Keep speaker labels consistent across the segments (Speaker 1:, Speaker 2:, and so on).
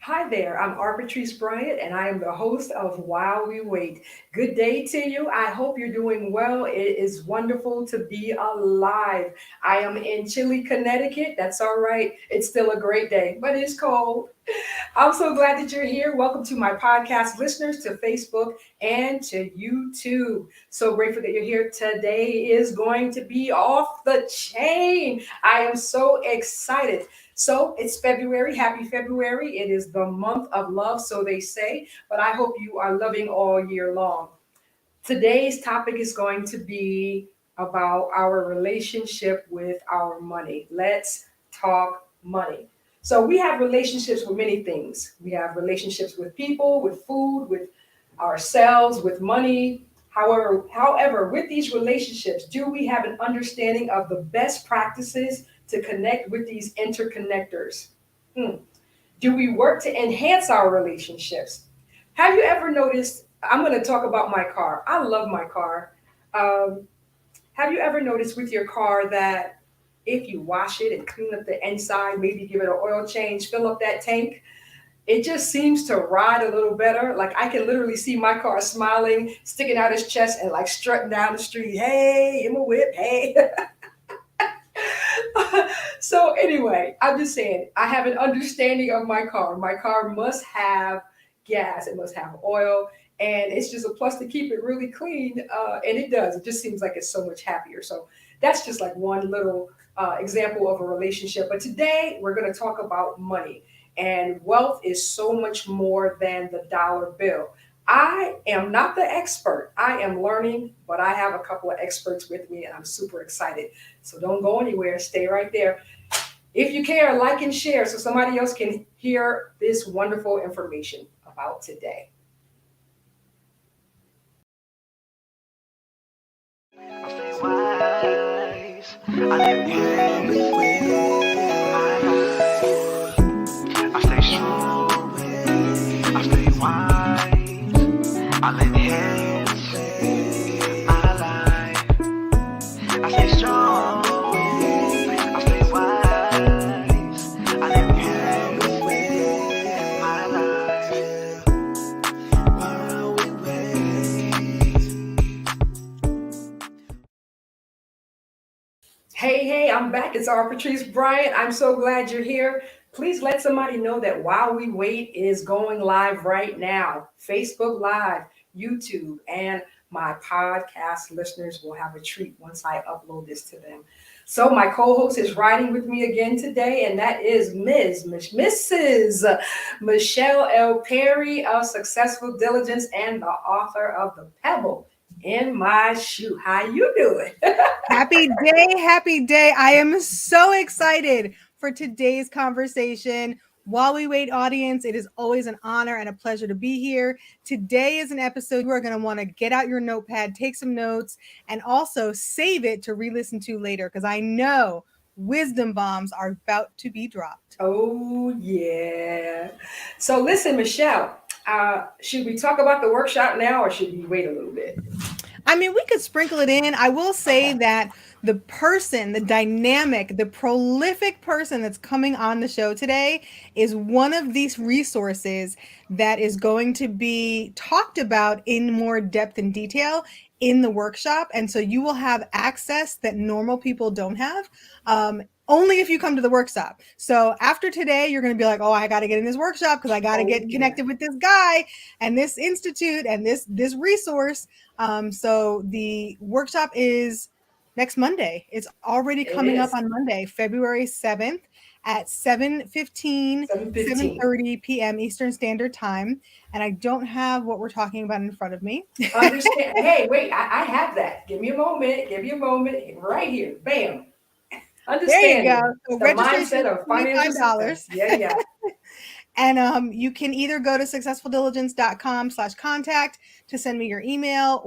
Speaker 1: Hi there, I'm Arbitrice Bryant, and I am the host of While We Wait. Good day to you. I hope you're doing well. It is wonderful to be alive. I am in Chile, Connecticut. That's all right. It's still a great day, but it's cold. I'm so glad that you're here. Welcome to my podcast listeners, to Facebook and to YouTube. So grateful that you're here. Today is going to be off the chain. I am so excited. So it's February. Happy February. It is the month of love, so they say, but I hope you are loving all year long. Today's topic is going to be about our relationship with our money. Let's talk money. So we have relationships with many things. We have relationships with people, with food, with ourselves, with money. However, with these relationships, do we have an understanding of the best practices to connect with these interconnectors? Hmm. Do we work to enhance our relationships? Have you ever noticed? I'm going to talk about my car. I love my car. Um, have you ever noticed with your car that if you wash it and clean up the inside, maybe give it an oil change, fill up that tank, it just seems to ride a little better. Like I can literally see my car smiling, sticking out his chest, and like strutting down the street. Hey, in my whip. Hey. So anyway, I'm just saying I have an understanding of my car. My car must have gas, it must have oil, and it's just a plus to keep it really clean. And it does. It just seems like it's so much happier. So that's just like one little example of a relationship. But today we're going to talk about money. And wealth is so much more than the dollar bill. I am not the expert. I am learning, but I have a couple of experts with me and I'm super excited. So don't go anywhere. Stay right there. If you care, like and share so somebody else can hear this wonderful information about today.
Speaker 2: I stay wise. I live hands. I stay strong. I stay wise. I live hands. I lie. I stay strong. I stay wise. I live hands. I lie.
Speaker 1: Hey, I'm back. It's Patrice Bryant. I'm so glad you're here. Please let somebody know that While We Wait is going live right now. Facebook Live, YouTube, and my podcast listeners will have a treat once I upload this to them. So my co-host is riding with me again today, and that is Mrs. Michelle L. Perry of Successful Diligence and the author of The Pebble in My Shoe. How you doing?
Speaker 3: Happy day, happy day. I am so excited for today's conversation. While we wait, audience, it is always an honor and a pleasure to be here. Today is an episode you are going to want to get out your notepad, take some notes, and also save it to re-listen to later because I know wisdom bombs are about to be dropped.
Speaker 1: Oh, yeah. So listen, Michelle, should we talk about the workshop now or should we wait a little bit?
Speaker 3: I mean, we could sprinkle it in. I will say that the person, the dynamic, the prolific person that's coming on the show today is one of these resources that is going to be talked about in more depth and detail in the workshop. And so you will have access that normal people don't have. Only if you come to the workshop. So after today, you're going to be like, oh, I got to get in this workshop because I got to get connected with this guy and this institute and this resource. So the workshop is next Monday. It's already coming up on Monday, February 7th at 7:30 p.m. Eastern Standard Time. And I don't have what we're talking about in front of me.
Speaker 1: Understand? Hey, wait, I have that. Give me a moment. Right here. Bam. Understand.
Speaker 3: There you go. So
Speaker 1: the
Speaker 3: registration
Speaker 1: mindset of financial success. Yeah.
Speaker 3: And you can either go to successfuldiligence.com/contact to send me your email,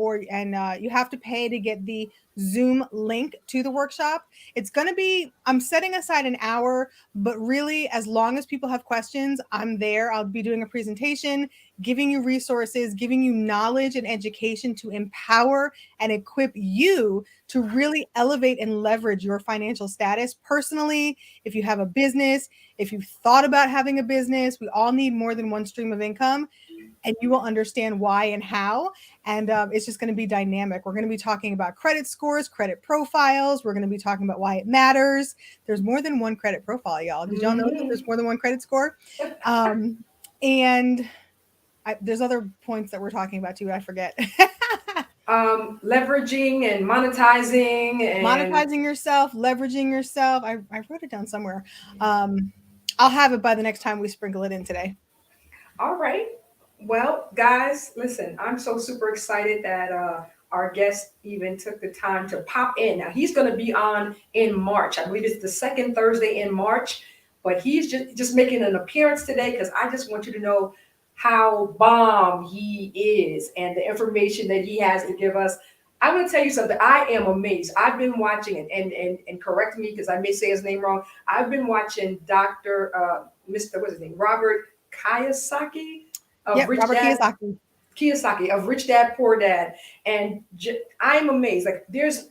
Speaker 3: you have to pay to get the Zoom link to the workshop. It's going to be, I'm setting aside an hour, but really, as long as people have questions, I'm there. I'll be doing a presentation, giving you resources, giving you knowledge and education to empower and equip you to really elevate and leverage your financial status personally. If you have a business, if you've thought about having a business, we all need more than one stream of income, and you will understand why and how. And it's just going to be dynamic. We're going to be talking about credit scores, credit profiles. We're going to be talking about why it matters. There's more than one credit profile, y'all. Did y'all know that there's more than one credit score? And there's other points that we're talking about too. I forget.
Speaker 1: Leveraging and monetizing
Speaker 3: yourself, leveraging yourself. I wrote it down somewhere. I'll have it by the next time we sprinkle it in today.
Speaker 1: All right. Well, guys, listen, I'm so super excited that our guest even took the time to pop in. Now, he's going to be on in March. I believe it's the second Thursday in March, but he's just making an appearance today because I just want you to know how bomb he is and the information that he has to give us. I'm going to tell you something. I am amazed. I've been watching it, and correct me because I may say his name wrong. I've been watching Mr. What's his name? Robert Kiyosaki of Rich
Speaker 3: Robert
Speaker 1: Dad.
Speaker 3: Kiyosaki
Speaker 1: Of Rich Dad Poor Dad, and I'm amazed. Like there's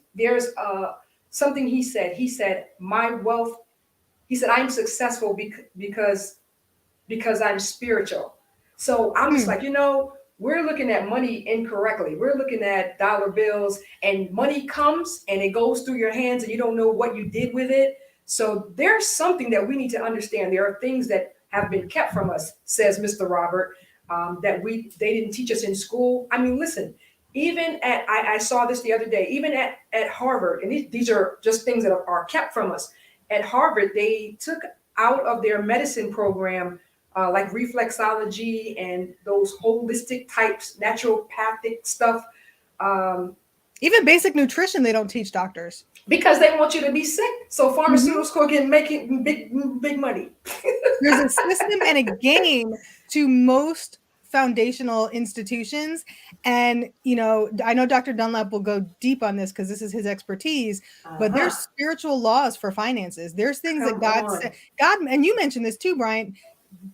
Speaker 1: something he said. He said my wealth. He said I'm successful because I'm spiritual. So I'm just like, we're looking at money incorrectly. We're looking at dollar bills, and money comes and it goes through your hands and you don't know what you did with it. So there's something that we need to understand. There are things that have been kept from us, says Mr. Robert, that they didn't teach us in school. I mean, listen, even I saw this the other day, even at Harvard, and these are just things that are kept from us. At Harvard, they took out of their medicine program like reflexology and those holistic types, naturopathic stuff.
Speaker 3: Even basic nutrition, they don't teach doctors.
Speaker 1: Because they want you to be sick. So pharmaceuticals can make it big money.
Speaker 3: There's a system and a game to most foundational institutions. And, I know Dr. Dunlap will go deep on this because this is his expertise, but there's spiritual laws for finances. There's things that God said. And you mentioned this too, Bryant.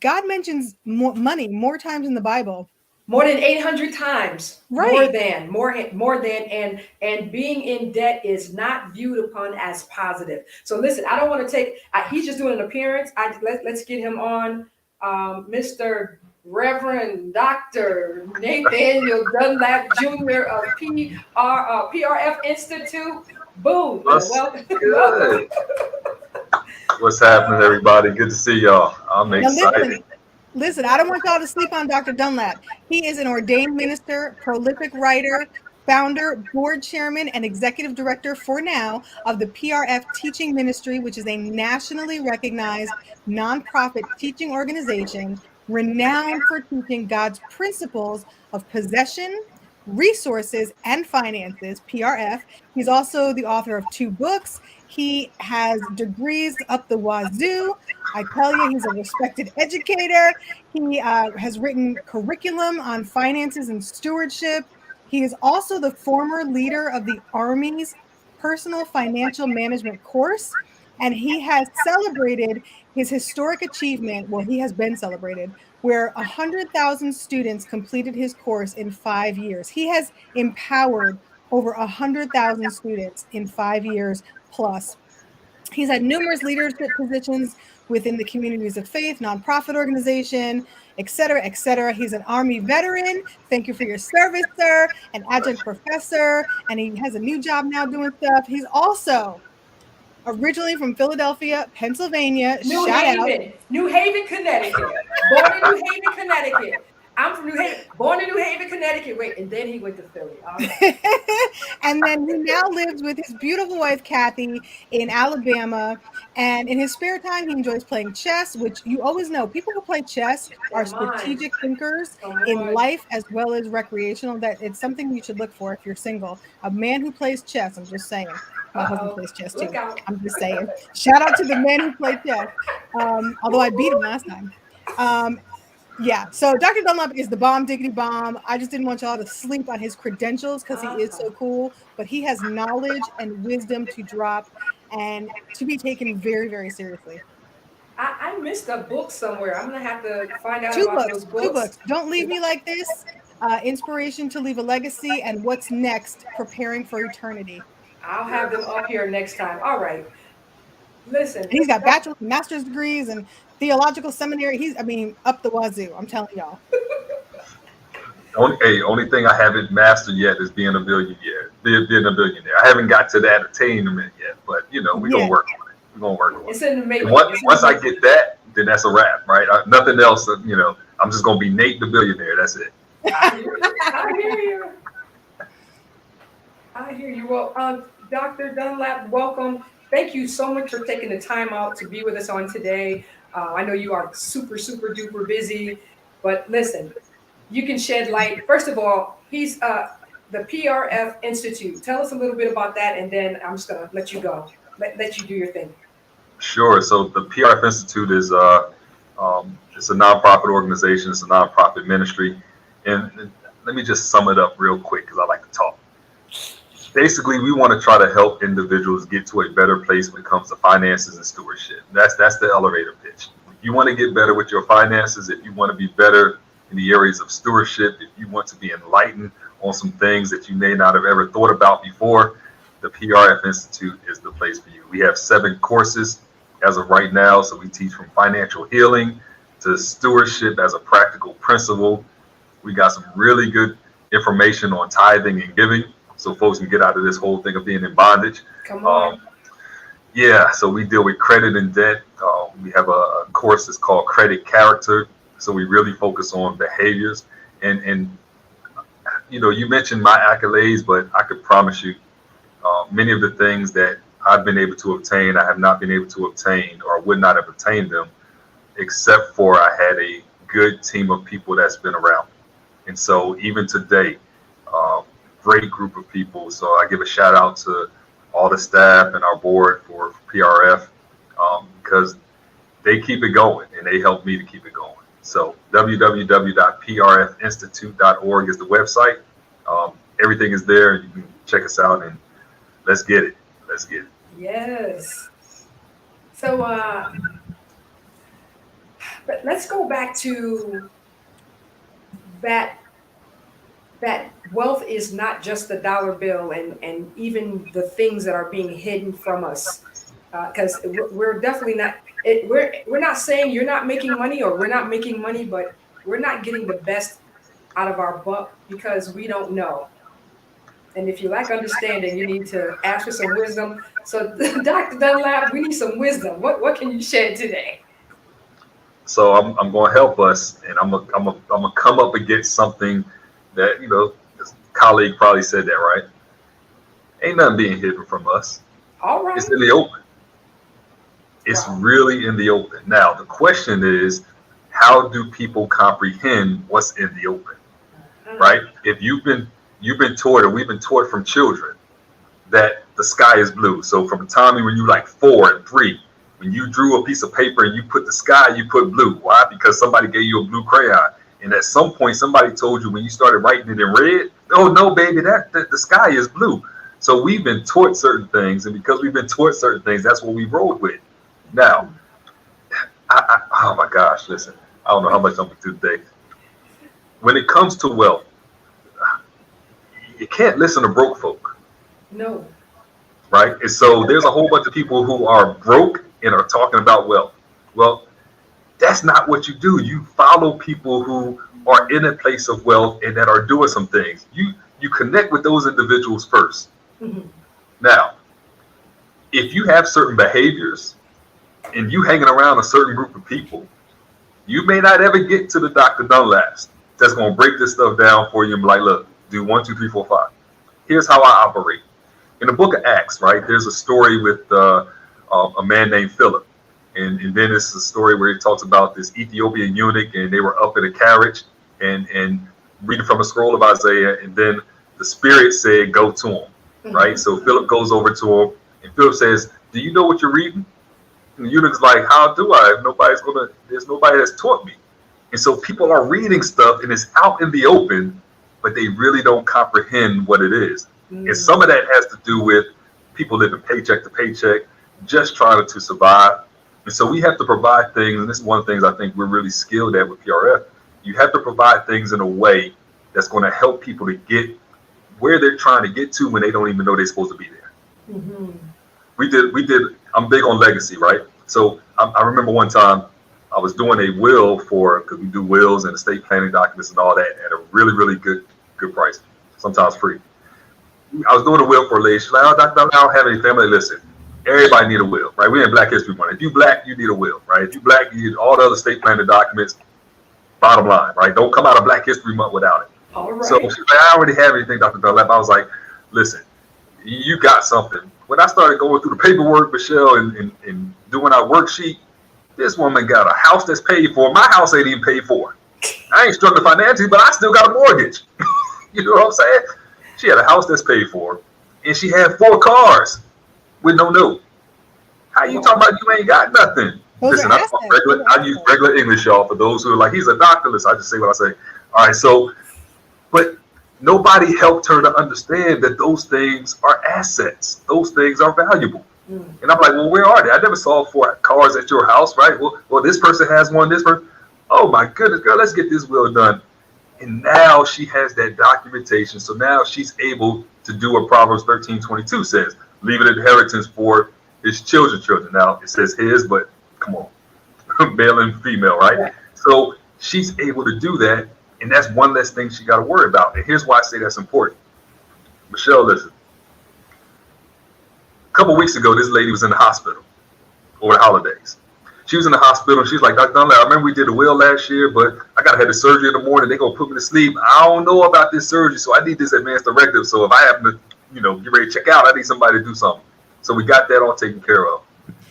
Speaker 3: God mentions money more times in the Bible.
Speaker 1: More than 800 times.
Speaker 3: Right.
Speaker 1: More than, and being in debt is not viewed upon as positive. So listen, I don't want to take, he's just doing an appearance. Let's get him on. Mr. Reverend Dr. Nathaniel Dunlap Jr. of PRF Institute. Boom. Welcome.
Speaker 4: Good. What's happening, everybody? Good to see y'all. I'm excited.
Speaker 3: Listen, I don't want y'all to sleep on Dr. Dunlap. He is an ordained minister, prolific writer, founder, board chairman, and executive director for now of the PRF Teaching Ministry, which is a nationally recognized nonprofit teaching organization renowned for teaching God's principles of possession, resources, and finances, PRF. He's also the author of 2 books. He has degrees up the wazoo. I tell you, he's a respected educator. He has written curriculum on finances and stewardship. He is also the former leader of the Army's Personal Financial Management course, and he has celebrated his historic achievement. Well, he has been celebrated, where 100,000 students completed his course in 5 years. He has empowered over 100,000 students in 5 years plus. He's had numerous leadership positions within the communities of faith, nonprofit organization, et cetera, et cetera. He's an Army veteran. Thank you for your service, sir. An adjunct professor, and he has a new job now doing stuff. He's also originally from Philadelphia, Pennsylvania.
Speaker 1: New Haven, Connecticut. Born in New Haven, Connecticut. I'm from New Haven, born in New Haven, Connecticut. Wait, and then he went to Philly. Right.
Speaker 3: And then he now lives with his beautiful wife, Kathy, in Alabama. And in his spare time, he enjoys playing chess, which you always know people who play chess are strategic thinkers in life as well as recreational. That it's something you should look for if you're single. A man who plays chess, I'm just saying. My husband plays chess too. I'm just saying. Shout out to the men who play chess. Although I beat him last time. Yeah, so Dr. Dunlap is the bomb diggity bomb. I just didn't want y'all to sleep on his credentials because he is so cool, but he has knowledge and wisdom to drop and to be taken very, very seriously.
Speaker 1: I missed a book somewhere. I'm gonna have to find out
Speaker 3: Two
Speaker 1: about
Speaker 3: books,
Speaker 1: those
Speaker 3: two
Speaker 1: books.
Speaker 3: books. Don't Leave Me Like This, Inspiration to Leave a Legacy, and What's Next, Preparing for Eternity.
Speaker 1: I'll have them up here next time. All right.
Speaker 3: And
Speaker 1: Listen,
Speaker 3: he's got bachelor's and master's degrees and theological seminary. I mean, up the wazoo. I'm telling y'all.
Speaker 4: Only thing I haven't mastered yet is being a billionaire. Being a billionaire. I haven't got to that attainment yet, but we're gonna work on it. We're gonna work on
Speaker 1: it's
Speaker 4: it.
Speaker 1: in the making.
Speaker 4: And once I get that, then that's a wrap, right? Nothing else. I'm just gonna be Nate the billionaire. That's it.
Speaker 1: I hear you. I hear you. Well, Dr. Dunlap, welcome. Thank you so much for taking the time out to be with us on today. I know you are super, super duper busy, but listen, you can shed light. First of all, he's the PRF Institute. Tell us a little bit about that, and then I'm just gonna let you go. Let you do your thing.
Speaker 4: Sure. So the PRF Institute is it's a nonprofit organization. It's a nonprofit ministry, and let me just sum it up real quick because I like to talk. Basically, we want to try to help individuals get to a better place when it comes to finances and stewardship. That's the elevator pitch. If you want to get better with your finances, if you want to be better in the areas of stewardship, if you want to be enlightened on some things that you may not have ever thought about before, the PRF Institute is the place for you. We have 7 courses as of right now. So we teach from financial healing to stewardship as a practical principle. We got some really good information on tithing and giving, so folks can get out of this whole thing of being in bondage.
Speaker 1: Come on.
Speaker 4: So we deal with credit and debt. We have a course that's called Credit Character. So we really focus on behaviors. And you mentioned my accolades, but I could promise you many of the things that I've been able to obtain, I have not been able to obtain or would not have obtained them, except for I had a good team of people that's been around. And so even today, great group of people. So I give a shout out to all the staff and our board for PRF because they keep it going and they help me to keep it going. So www.prfinstitute.org is the website. Everything is there. You can check us out and let's get it. Let's get it.
Speaker 1: Yes. So, but let's go back to that wealth is not just the dollar bill and even the things that are being hidden from us. Because we're definitely not, we're not saying you're not making money or we're not making money, but we're not getting the best out of our buck because we don't know. And if you lack understanding, you need to ask for some wisdom. So, Dr. Dunlap, we need some wisdom. What can you share today?
Speaker 4: So I'm going to help us, and I'm gonna come up against something that this colleague probably said that, right? Ain't nothing being hidden from us.
Speaker 1: All right.
Speaker 4: It's in the open. It's really in the open. Now the question is, how do people comprehend what's in the open, right? If you've been taught, or we've been taught from children, that the sky is blue. So from the time when you like 4 and 3, when you drew a piece of paper and you put the sky, you put blue. Why? Because somebody gave you a blue crayon. And at some point, somebody told you when you started writing it in red, oh no, baby, that the sky is blue. So we've been taught certain things, and because we've been taught certain things, that's what we rolled with. Now, oh my gosh, listen, I don't know how much I'm going to do today. When it comes to wealth, you can't listen to broke folk.
Speaker 1: No.
Speaker 4: Right? And so there's a whole bunch of people who are broke and are talking about wealth. Well, that's not what you do. You follow people who are in a place of wealth and that are doing some things. You connect with those individuals first. Mm-hmm. Now, if you have certain behaviors and you hanging around a certain group of people, you may not ever get to the Dr. Dunlaps that's going to break this stuff down for you and be like, look, do 1, 2, 3, 4, 5. Here's how I operate. In the book of Acts, right, there's a story with a man named Philip. And then it's a story where he talks about this Ethiopian eunuch, and they were up in a carriage and reading from a scroll of Isaiah. And then the Spirit said, go to him, right? So Philip goes over to him, and Philip says, do you know what you're reading? And the eunuch's like, how do I? There's nobody that's taught me. And so people are reading stuff and it's out in the open, but they really don't comprehend what it is. And some of that has to do with people living paycheck to paycheck, just trying to survive. And so we have to provide things, and this is one of the things I think we're really skilled at with PRF. You have to provide things in a way that's going to help people to get where they're trying to get to when they don't even know they're supposed to be there.
Speaker 1: Mm-hmm.
Speaker 4: We did, I'm big on legacy, right? So I remember one time I was doing a will because we do wills and estate planning documents and all that at a really, really good price, sometimes free. I was doing a will for a lady. She's like, oh, Dr. I don't have any family. Listen, everybody need a will, right? We're in Black History Month. If you Black, you need a will, right? If you Black, you need all the other estate planning documents. Bottom line, right? Don't come out of Black History Month without it.
Speaker 1: All right.
Speaker 4: So she's like, I already have anything, Dr. Dunlap. I was like, listen, you got something. When I started going through the paperwork, Michelle, and doing our worksheet, this woman got a house that's paid for. My house ain't even paid for. I ain't struggling financially, but I still got a mortgage. You know what I'm saying? She had a house that's paid for, and she had 4 cars with no note. How you talking about you ain't got nothing? Listen, I use regular English, y'all, for those who are like, he's a doctorless. I just say what I say. All right, so, but nobody helped her to understand that those things are assets. Those things are valuable. And I'm like, well, where are they? I never saw 4 cars at your house, right? Well, this person has one, this person. Oh, my goodness, girl, let's get this will done. And now she has that documentation. So now she's able to do what Proverbs 13:22 says, leave an inheritance for his children's children. Now, it says his, but come on, male and female, right? Yeah. So she's able to do that. And that's one less thing she got to worry about. And here's why I say that's important. Michelle, listen. A couple weeks ago, this lady was in the hospital over the holidays. She was in the hospital. She's like, Dr. Dunlap, I remember we did a will last year, but I got to have the surgery in the morning. They're going to put me to sleep. I don't know about this surgery, so I need this advanced directive. So if I happen to, get ready to check out, I need somebody to do something. So we got that all taken care of.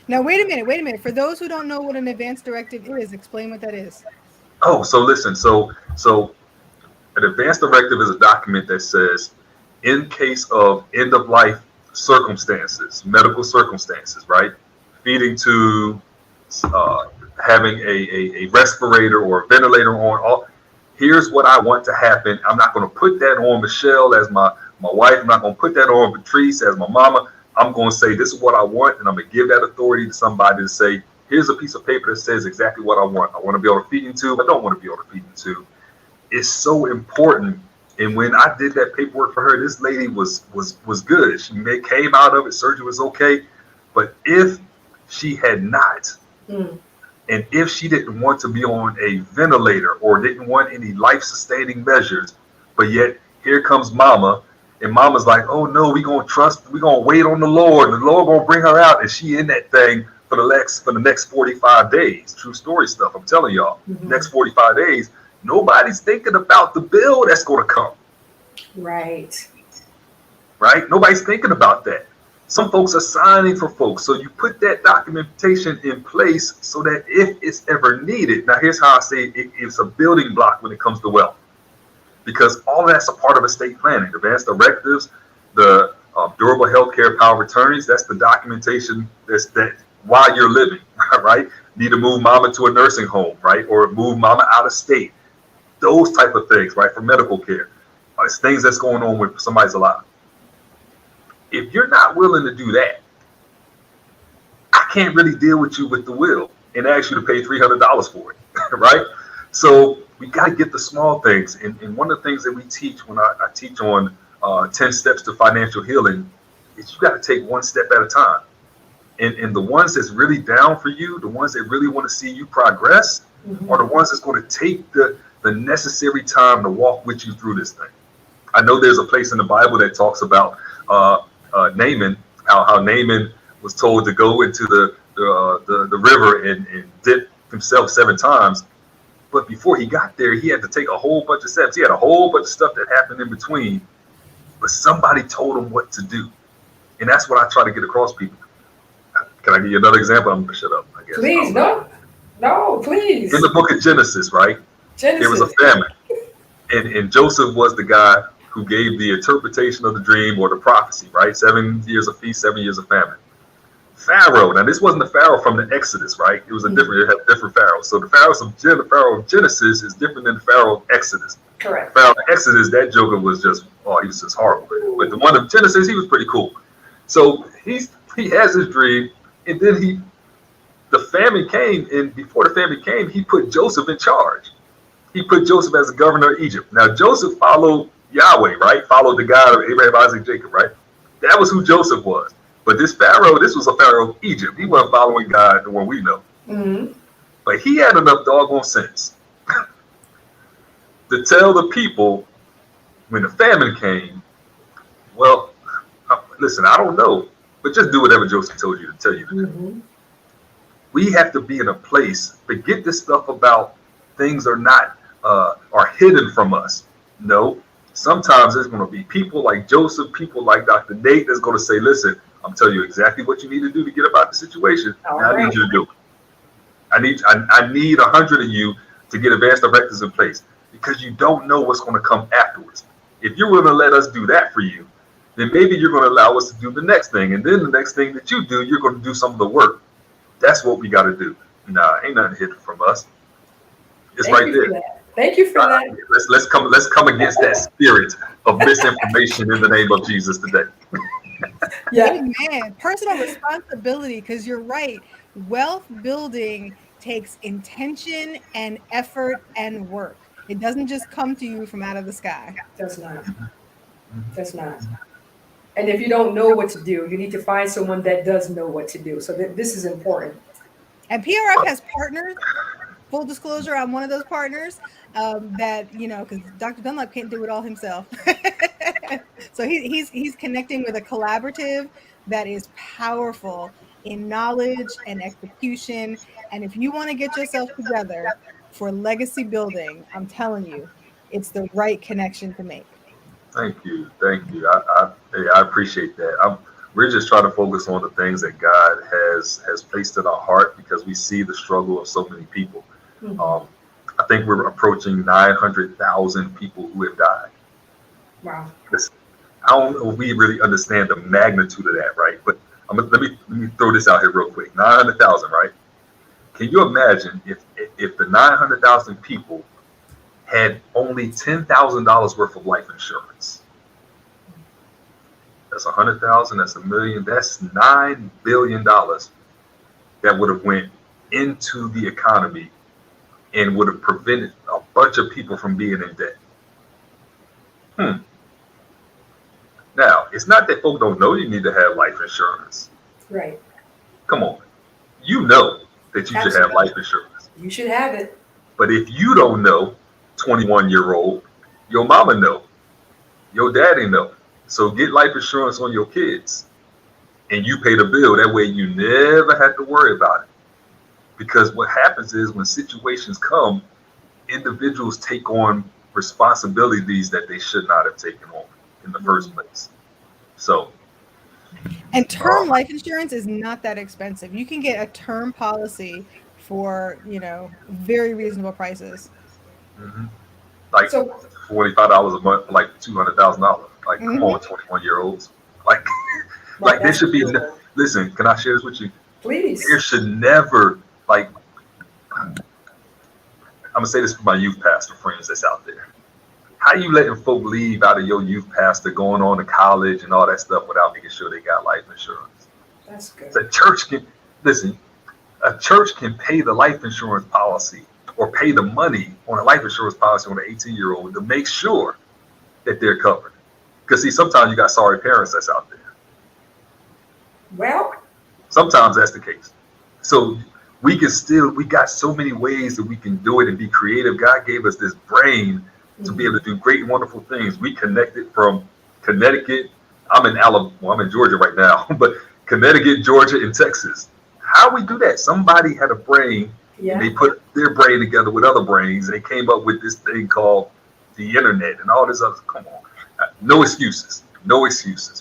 Speaker 3: Now, wait a minute. For those who don't know what an advanced directive is, explain what that is.
Speaker 4: Oh, so listen. So an advanced directive is a document that says, in case of end of life circumstances, medical circumstances, right? Feeding tube, having a respirator or a ventilator on. Here's what I want to happen. I'm not going to put that on Michelle as my wife. I'm not going to put that on Patrice as my mama. I'm going to say this is what I want, and I'm going to give that authority to somebody to say, here's a piece of paper that says exactly what I want. I want to be on a feeding tube. I don't want to be on a feeding tube. It's so important. And when I did that paperwork for her, this lady was good. She came out of it. Surgery was okay. But if she had not, and if she didn't want to be on a ventilator or didn't want any life-sustaining measures, but yet here comes mama, and mama's like, oh no, we're going to wait on the Lord, and the Lord going to bring her out, and she in that thing for the next 45 days. True story stuff, I'm telling y'all. Next 45 days, nobody's thinking about the bill that's going to come.
Speaker 1: Right?
Speaker 4: Nobody's thinking about that. Some folks are signing for folks. So you put that documentation in place so that if it's ever needed. Now, here's how I say it's a building block when it comes to wealth. Because all that's a part of estate planning. Advanced directives, the durable healthcare power of attorneys, that's the documentation that while you're living, right? Need to move mama to a nursing home, right? Or move mama out of state. Those type of things, right? For medical care. It's things that's going on when somebody's alive. If you're not willing to do that, I can't really deal with you with the will and ask you to pay $300 for it, right? So we got to get the small things. And one of the things that we teach when I teach on 10 steps to financial healing is you got to take one step at a time. And the ones that's really down for you, the ones that really want to see you progress, are the ones that's going to take the necessary time to walk with you through this thing. I know there's a place in the Bible that talks about Naaman, how Naaman was told to go into the river and dip himself 7 times. But before he got there, he had to take a whole bunch of steps. He had a whole bunch of stuff that happened in between. But somebody told him what to do. And that's what I try to get across people. Can I give you another example? I'm going to shut up, I guess.
Speaker 1: Please, no, please.
Speaker 4: In the book of Genesis, right? There was a famine. And Joseph was the guy who gave the interpretation of the dream or the prophecy, right? 7 years of feast, 7 years of famine. Pharaoh. Now, this wasn't the Pharaoh from the Exodus, right? It was it had different pharaohs. So the Pharaoh of Genesis is different than the Pharaoh of Exodus.
Speaker 1: Correct.
Speaker 4: Pharaoh of Exodus, that joker was just, he was just horrible. But the one of Genesis, he was pretty cool. So he has his dream, and then the famine came, and before the famine came, he put Joseph in charge. He put Joseph as the governor of Egypt. Now, Joseph followed Yahweh, right? Followed the God of Abraham, Isaac, Jacob, right? That was who Joseph was. But this Pharaoh, this was a Pharaoh of Egypt. He wasn't following God, the one we know.
Speaker 1: Mm-hmm.
Speaker 4: But he had enough doggone sense to tell the people when the famine came, well, listen, I don't know, but just do whatever Joseph told you to tell you to do.
Speaker 1: Mm-hmm.
Speaker 4: We have to be in a place, forget this stuff about things are not, are hidden from us. No, sometimes there's going to be people like Joseph, people like Dr. Nate that's going to say, listen, I'm telling you exactly what you need to do to get about the situation. I need you to do it. I need 100 of you to get advanced directives in place, because you don't know what's going to come afterwards. If you're willing to let us do that for you, then maybe you're going to allow us to do the next thing. And then the next thing that you do, you're going to do some of the work. That's what we got to do. Nah, ain't nothing hidden from us. It's right there.
Speaker 1: Thank you for that.
Speaker 4: Let's come against that spirit of misinformation in the name of Jesus today.
Speaker 1: Yeah.
Speaker 3: Amen. Personal responsibility, because you're right. Wealth building takes intention and effort and work. It doesn't just come to you from out of the sky.
Speaker 1: Does not. Does not. And if you don't know what to do, you need to find someone that does know what to do. So this is important.
Speaker 3: And PRF has partners. Full disclosure, I'm one of those partners that, because Dr. Dunlap can't do it all himself. So he's connecting with a collaborative that is powerful in knowledge and execution. And if you want to get yourself together for legacy building, I'm telling you, it's the right connection to make.
Speaker 4: Thank you. I appreciate that. We're just trying to focus on the things that God has placed in our heart, because we see the struggle of so many people. Mm-hmm. I think we're approaching 900,000 people who have died.
Speaker 1: Wow.
Speaker 4: I don't know if we really understand the magnitude of that, right? But let me throw this out here real quick. 900,000, right? Can you imagine if the 900,000 people had only $10,000 worth of life insurance? That's 100,000. That's $1 million. That's $9 billion that would have went into the economy and would have prevented a bunch of people from being in debt. Now, it's not that folks don't know you need to have life insurance.
Speaker 1: Right.
Speaker 4: Come on. You know that you should have life insurance.
Speaker 1: You should have it.
Speaker 4: But if you don't know, 21-year-old, your mama know, your daddy know. So get life insurance on your kids, and you pay the bill. That way you never have to worry about it. Because what happens is when situations come, individuals take on responsibilities that they should not have taken on in the first place. So.
Speaker 3: And term life insurance is not that expensive. You can get a term policy for, very reasonable prices.
Speaker 4: Mm-hmm. Like $45 a month for like $200,000. Like, come on, 21-year-olds. Like there should be. Listen, can I share this with you?
Speaker 1: Please.
Speaker 4: There should never, I'm gonna say this for my youth pastor friends that's out there. How you letting folk leave out of your youth pastor, going on to college and all that stuff without making sure they got life insurance?
Speaker 1: That's good.
Speaker 4: The church can listen. A church can pay the life insurance policy or pay the money on a life insurance policy on an 18-year-old to make sure that they're covered. Because see, sometimes you got sorry parents that's out there.
Speaker 1: Well,
Speaker 4: sometimes that's the case. So we got so many ways that we can do it and be creative. God gave us this brain to be able to do great and wonderful things. We connected from Connecticut. I'm in Georgia right now, but Connecticut, Georgia, and Texas. How we do that? Somebody had a brain, and they put their brain together with other brains, and they came up with this thing called the internet and all this other. Come on, no excuses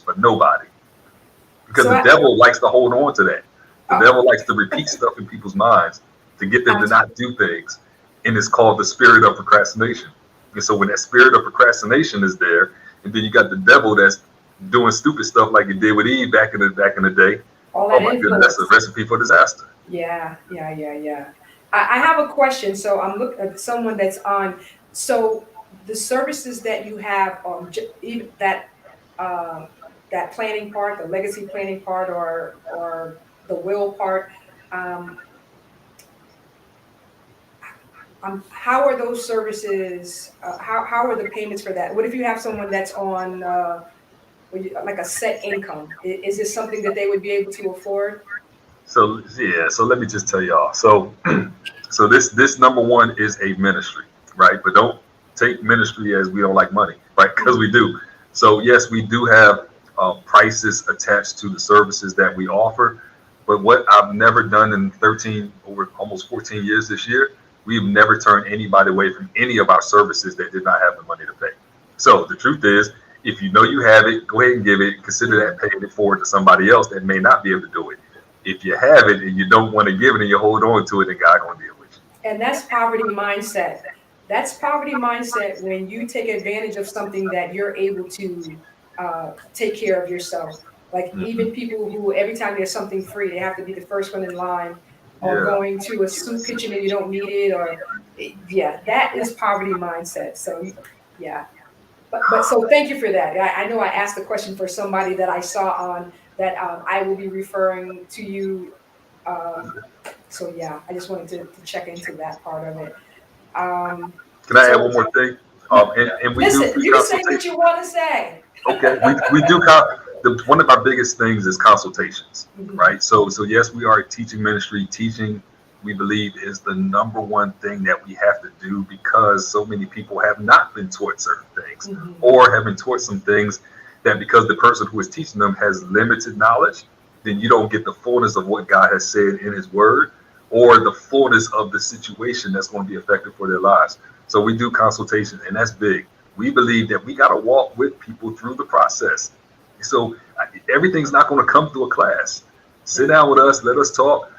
Speaker 4: for nobody, because the devil likes to hold on to that. The devil likes to repeat stuff in people's minds to get them to not do things, and it's called the spirit of procrastination. And so when that spirit of procrastination is there, and then you got the devil that's doing stupid stuff like it did with Eve back in the day,
Speaker 1: All
Speaker 4: Oh
Speaker 1: that
Speaker 4: my goodness, that's a
Speaker 1: influence.
Speaker 4: recipe for disaster.
Speaker 1: Yeah, yeah, yeah, yeah. I have a question. So I'm looking at someone that's on. So the services that you have, even uh, that planning part, the legacy planning part, or the will part. Um, how are those services? How are the payments for that? What if you have someone that's on like a set income? Is this something that they would be able to afford?
Speaker 4: So yeah, so let me just tell y'all. So so this number one is a ministry, right? But don't take ministry as we don't like money, right? Because we do. So yes, we do have prices attached to the services that we offer. But what I've never done in 13 over almost 14 years this year, we've never turned anybody away from any of our services that did not have the money to pay. So the truth is, if you know you have it, go ahead and give it. Consider that paying it forward to somebody else that may not be able to do it. If you have it and you don't want to give it and you hold on to it, then God gonna deal with you.
Speaker 1: And that's poverty mindset. That's poverty mindset when you take advantage of something that you're able to take care of yourself. Like
Speaker 4: Hmm.
Speaker 1: even people who every time there's something free, they have to be the first one in line, or
Speaker 4: Yeah,
Speaker 1: going to a soup kitchen and you don't need it, or yeah, that is poverty mindset. So yeah, but so thank you for that. I know I asked the question for somebody that I saw on that I will be referring to you. Um, so yeah, I just wanted to check into that part of it. Um,
Speaker 4: can I add one
Speaker 1: so
Speaker 4: more thing? And we do
Speaker 1: listen,
Speaker 4: free
Speaker 1: you say what you
Speaker 4: consultations.
Speaker 1: want to say.
Speaker 4: Okay, we do one of our biggest things is consultations,
Speaker 1: Mhm.
Speaker 4: right? So yes, we are a teaching ministry. Teaching, we believe, is the number one thing that we have to do because so many people have not been taught certain things
Speaker 1: Mhm.
Speaker 4: or have been taught some things that because the person who is teaching them has limited knowledge, then you don't get the fullness of what God has said in His Word or the fullness of the situation that's going to be effective for their lives. So we do consultations, and that's big. We believe that we got to walk with people through the process. So everything's not going to come through a class. Sit down with us, let us talk.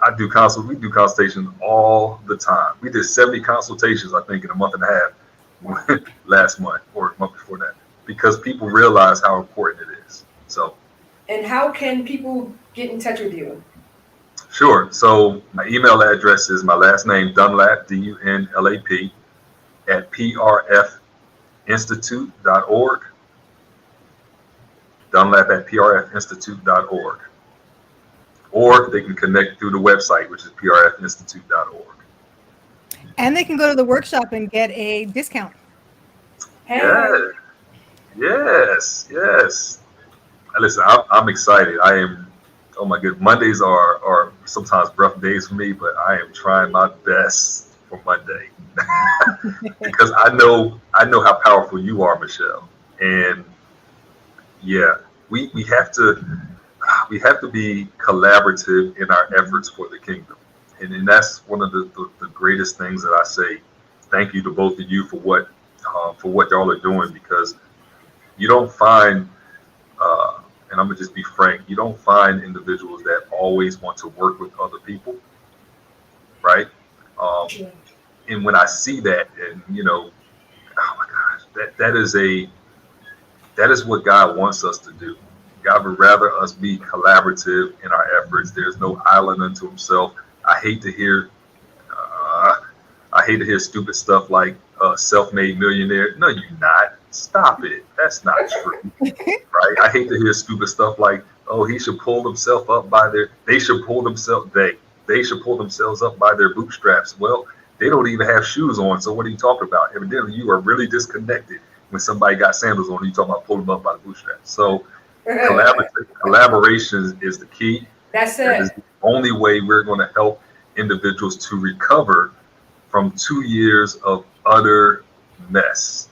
Speaker 4: I do consult. We do consultations all the time. We did 70 consultations, I think, in a month and a
Speaker 1: Wow.
Speaker 4: half last month or a month before that, because people realize how important it is. So
Speaker 1: And how can people get in touch with you?
Speaker 4: sure. So my email address is my last name Dunlap Dunlap at prfinstitute.org. Dunlap at prfinstitute.org. Or they can connect through the website, which is prfinstitute.org.
Speaker 3: And they can go to the workshop and get a discount.
Speaker 1: Hey,
Speaker 4: Yeah, yes, yes. Listen, I'm excited. I am. Oh my goodness, Mondays are sometimes rough days for me, but I am trying my best for Monday because I know how powerful you are, Michelle. And yeah, we have to be collaborative in our efforts for the kingdom, and that's one of the greatest things that I say. Thank you to both of you for what y'all are doing because you don't find and I'm gonna just be frank, you don't find individuals that always want to work with other people, right? Um,
Speaker 1: yeah.
Speaker 4: and when I see that, and oh my gosh, that is what God wants us to do. God would rather us be collaborative in our efforts. There's no island unto himself. I hate to hear uh, I hate to hear stupid stuff like self-made millionaire. No, you're not. Stop it. That's not true. Right? I hate to hear stupid stuff like, "Oh, he should pull himself up by their." They should pull themselves. They should pull themselves up by their bootstraps. Well, they don't even have shoes on. So what are you talking about? Evidently, you are really disconnected when somebody got sandals on. You talking about pulling them up by the bootstraps. So collaboration is the key.
Speaker 1: That's
Speaker 4: That is
Speaker 1: it.
Speaker 4: the only way we're going to help individuals to recover from 2 years of utter mess.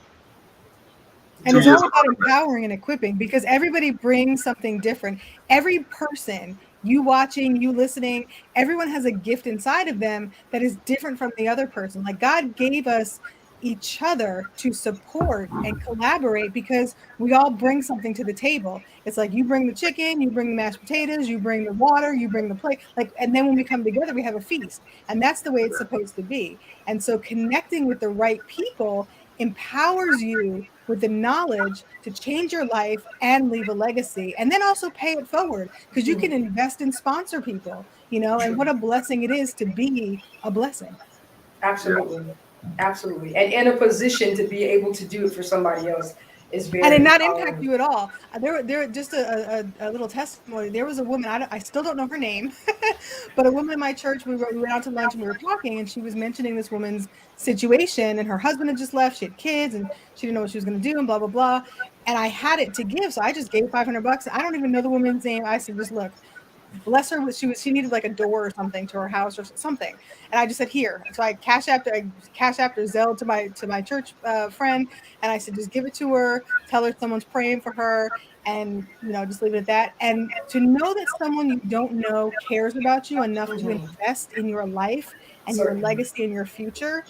Speaker 3: And
Speaker 4: Two
Speaker 3: it's
Speaker 4: years
Speaker 3: all
Speaker 4: of
Speaker 3: about
Speaker 4: utter mess.
Speaker 3: empowering and equipping because everybody brings something different. Every person, you watching, you listening, everyone has a gift inside of them that is different from the other person. Like God gave us each other to support and collaborate because we all bring something to the table. It's like you bring the chicken, you bring the mashed potatoes, you bring the water, you bring the plate. Like, and then when we come together, we have a feast. And that's the way it's supposed to be. And so connecting with the right people empowers you with the knowledge to change your life and leave a legacy, and then also pay it forward, because you can invest and sponsor people, and what a blessing it is to be a blessing.
Speaker 1: Absolutely. Absolutely. And in a position to be able to do it for somebody else is
Speaker 3: And it
Speaker 1: very
Speaker 3: not impact you at all. There just a little testimony. There was a woman, I still don't know her name, but a woman in my church, we went out to lunch and we were talking, and she was mentioning this woman's situation, and her husband had just left, she had kids, and she didn't know what she was going to do, and blah, blah, blah. And I had it to give, so I just gave $500. I don't even know the woman's name. I said, just look, bless her. She needed like a door or something to her house or something, and I just said, here. So I cash apped Zelle to my church friend, and I said, just give it to her, tell her someone's praying for her, and just leave it at that. And to know that someone you don't know cares about you enough to invest in your life and your
Speaker 1: certainly.
Speaker 3: legacy and your future,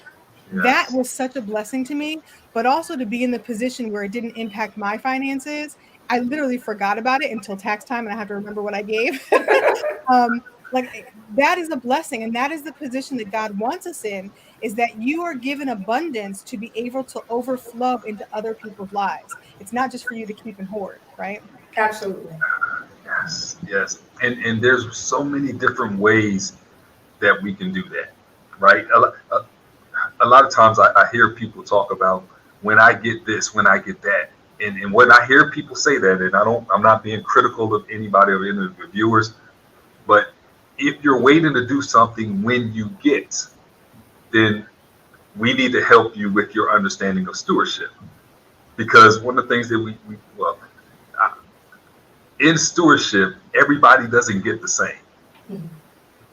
Speaker 3: that was such a blessing to me. But also to be in the position where it didn't impact my finances. I literally forgot about it until tax time, and I have to remember what I gave. Like, that is a blessing, and that is the position that God wants us in, is that you are given abundance to be able to overflow into other people's lives. It's not just for you to keep and hoard, right?
Speaker 1: Absolutely.
Speaker 4: Yes. And there's so many different ways that we can do that, right? A lot of times I hear people talk about, when I get this, when I get that. And when I hear people say that, and I'm not being critical of anybody or any of the viewers, but if you're waiting to do something when you get, then we need to help you with your understanding of stewardship. Because one of the things that in stewardship, everybody doesn't get the same. Mm-hmm.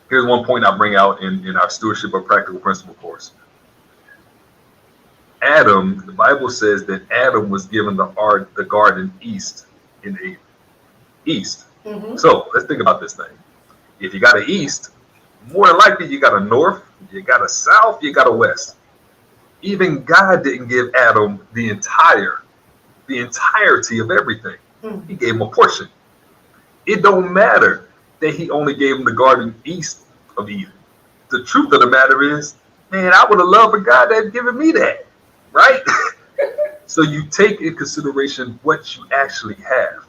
Speaker 4: Here's one point I bring out in our Stewardship of Practical Principle course. Adam, the Bible says that Adam was given the garden east in Eden. East. Mm-hmm. So let's think about this thing. If you got an east, more than likely you got a north, you got a south, you got a west. Even God didn't give Adam the entirety of everything. Mm-hmm. He gave him a portion. It don't matter that he only gave him the garden east of Eden. The truth of the matter is, man, I would have loved a God that had given me that. Right? So you take in consideration what you actually have.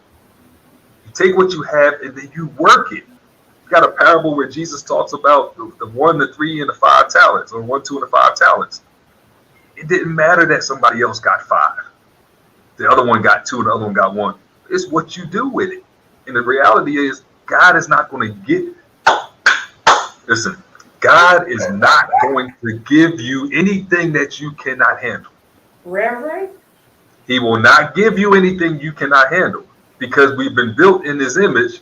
Speaker 4: You take what you have and then you work it. You got a parable where Jesus talks about the 1, the 3, and the 5 talents, or 1, 2, and the 5 talents. It didn't matter that somebody else got 5. The other one got 2 and the other one got 1. It's what you do with it. And the reality is, God is not going to listen, God is not going to give you anything that you cannot handle.
Speaker 1: Reverend?
Speaker 4: He will not give you anything you cannot handle, because we've been built in his image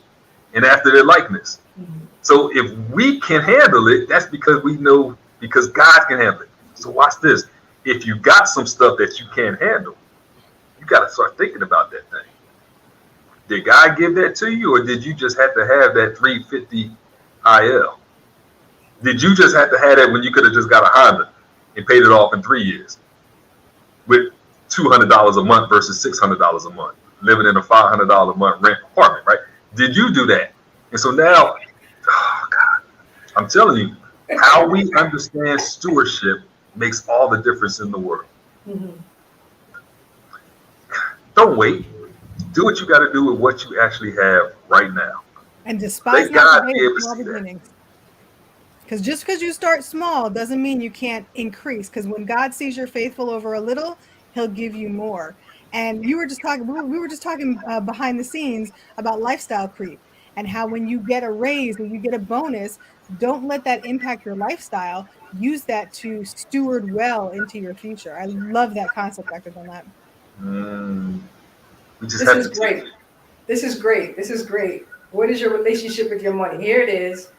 Speaker 4: and after their likeness. Mm-hmm. So if we can handle it, that's because because God can handle it. So watch this. If you got some stuff that you can't handle, you got to start thinking about that thing. Did God give that to you, or did you just have to have that 350 IL? Did you just have to have that when you could have just got a Honda and paid it off in 3 years with $200 a month versus $600 a month, living in a $500 a month rent apartment, right? Did you do that? And so now, oh God, I'm telling you, how we understand stewardship makes all the difference in the world. Mm-hmm. Don't wait. Do what you got to do with what you actually have right now.
Speaker 3: And despise not the small beginnings. Because just because you start small doesn't mean you can't increase. Because when God sees you're faithful over a little, he'll give you more. And we were just talking behind the scenes about lifestyle creep, and how when you get a raise, when you get a bonus, don't let that impact your lifestyle. Use that to steward well into your future. I love that concept, Dr. Dunlap.
Speaker 1: This is great. This is great. This is great. What is your relationship with your money? Here it is.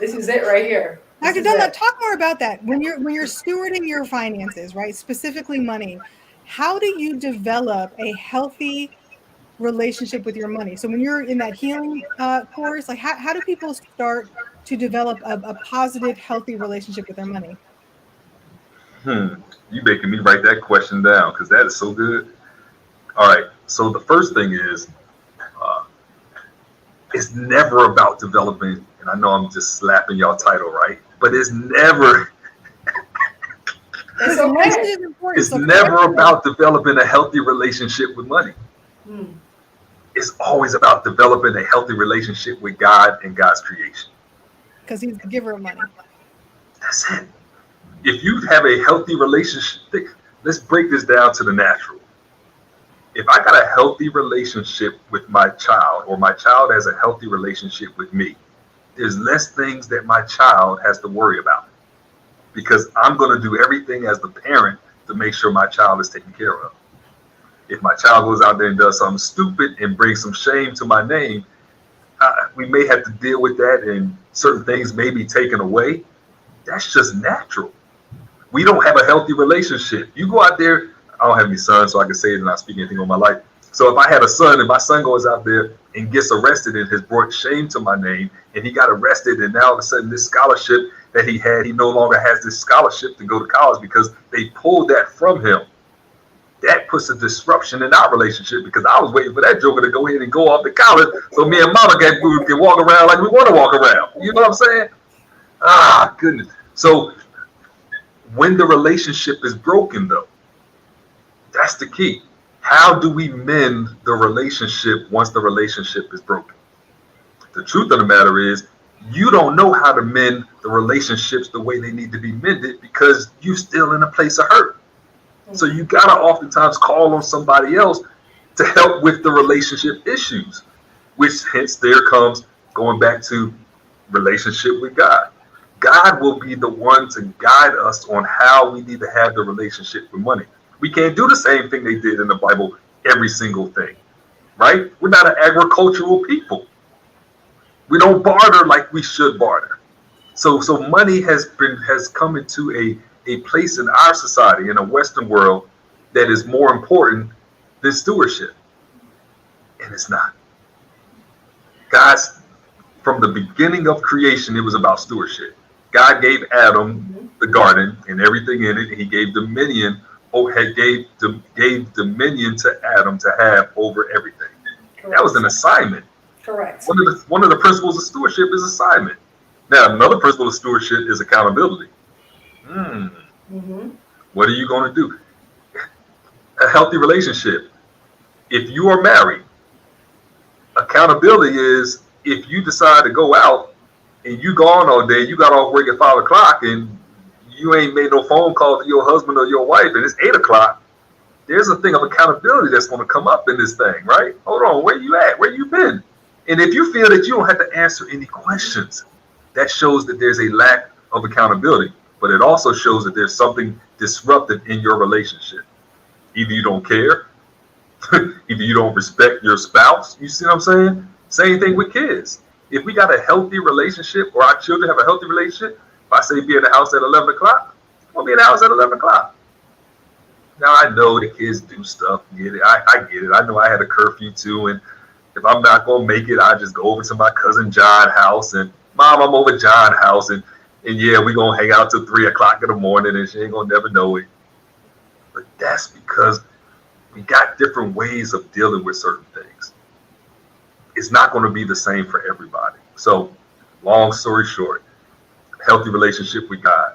Speaker 1: This is it right here.
Speaker 3: Dr. Dunlap, talk more about that. When you're stewarding your finances, right? Specifically money, how do you develop a healthy relationship with your money? So when you're in that healing course, like how do people start to develop a positive, healthy relationship with their money?
Speaker 4: You making me write that question down, because that is so good. All right. So the first thing is, it's never about developing, and I know I'm just slapping y'all title, right? But it's never.
Speaker 1: It's
Speaker 3: Because message
Speaker 1: okay.
Speaker 3: is important.
Speaker 4: It's
Speaker 3: So for
Speaker 4: never
Speaker 3: everyone,
Speaker 4: about developing a healthy relationship with money.
Speaker 1: Hmm.
Speaker 4: It's always about developing a healthy relationship with God and God's creation.
Speaker 3: because he's the giver of money.
Speaker 4: That's it. If you have a healthy relationship, let's break this down to the natural. If I got a healthy relationship with my child, or my child has a healthy relationship with me, there's less things that my child has to worry about because I'm going to do everything as the parent to make sure my child is taken care of. If my child goes out there and does something stupid and brings some shame to my name, we may have to deal with that, and certain things may be taken away. That's just natural. We don't have a healthy relationship. You go out there, I don't have any sons, so I can say it and not speak anything on my life. So if I had a son and my son goes out there and gets arrested and has brought shame to my name, and he got arrested, and now all of a sudden this scholarship that he had, he no longer has this scholarship to go to college because they pulled that from him. That puts a disruption in our relationship because I was waiting for that joker to go ahead and go off to college so me and mama can walk around like we want to walk around. You know what I'm saying? Ah, goodness. So when the relationship is broken, though, that's the key. How do we mend the relationship once the relationship is broken? The truth of the matter is, you don't know how to mend the relationships the way they need to be mended because you're still in a place of hurt. So you gotta oftentimes call on somebody else to help with the relationship issues, which hence there comes going back to relationship with God. God will be the one to guide us on how we need to have the relationship with money. We can't do the same thing they did in the Bible, every single thing, right? We're not an agricultural people. We don't barter like we should barter. So money has come into a place in our society, in a Western world, that is more important than stewardship. And it's not. God's, from the beginning of creation, it was about stewardship. God gave Adam the garden and everything in it, and he gave dominion, gave dominion to Adam to have over everything.
Speaker 1: Correct.
Speaker 4: That was an assignment.
Speaker 1: Correct.
Speaker 4: One of the principles of stewardship is assignment. Now, another principle of stewardship is accountability.
Speaker 1: Mm-hmm.
Speaker 4: What are you going to do? A healthy relationship. If you are married, accountability is if you decide to go out and you gone all day, you got off work at 5 o'clock and you ain't made no phone call to your husband or your wife and it's 8 o'clock, there's a thing of accountability that's going to come up in this thing, right? Hold on, where you at? Where you been? And if you feel that you don't have to answer any questions, that shows that there's a lack of accountability, but it also shows that there's something disruptive in your relationship. Either you don't care, either you don't respect your spouse. You see what I'm saying? Same thing with kids. If we got a healthy relationship, or our children have a healthy relationship, if I say be in the house at 11 o'clock, we'll be in the house at 11 o'clock. Now, I know the kids do stuff. Get it. I get it. I know I had a curfew too, and if I'm not going to make it, I just go over to my cousin John's house, and Mom, I'm over John's house, and yeah, we're going to hang out till 3 o'clock in the morning, and she ain't going to never know it. But that's because we got different ways of dealing with certain things. It's not going to be the same for everybody. So, long story short, healthy relationship with God,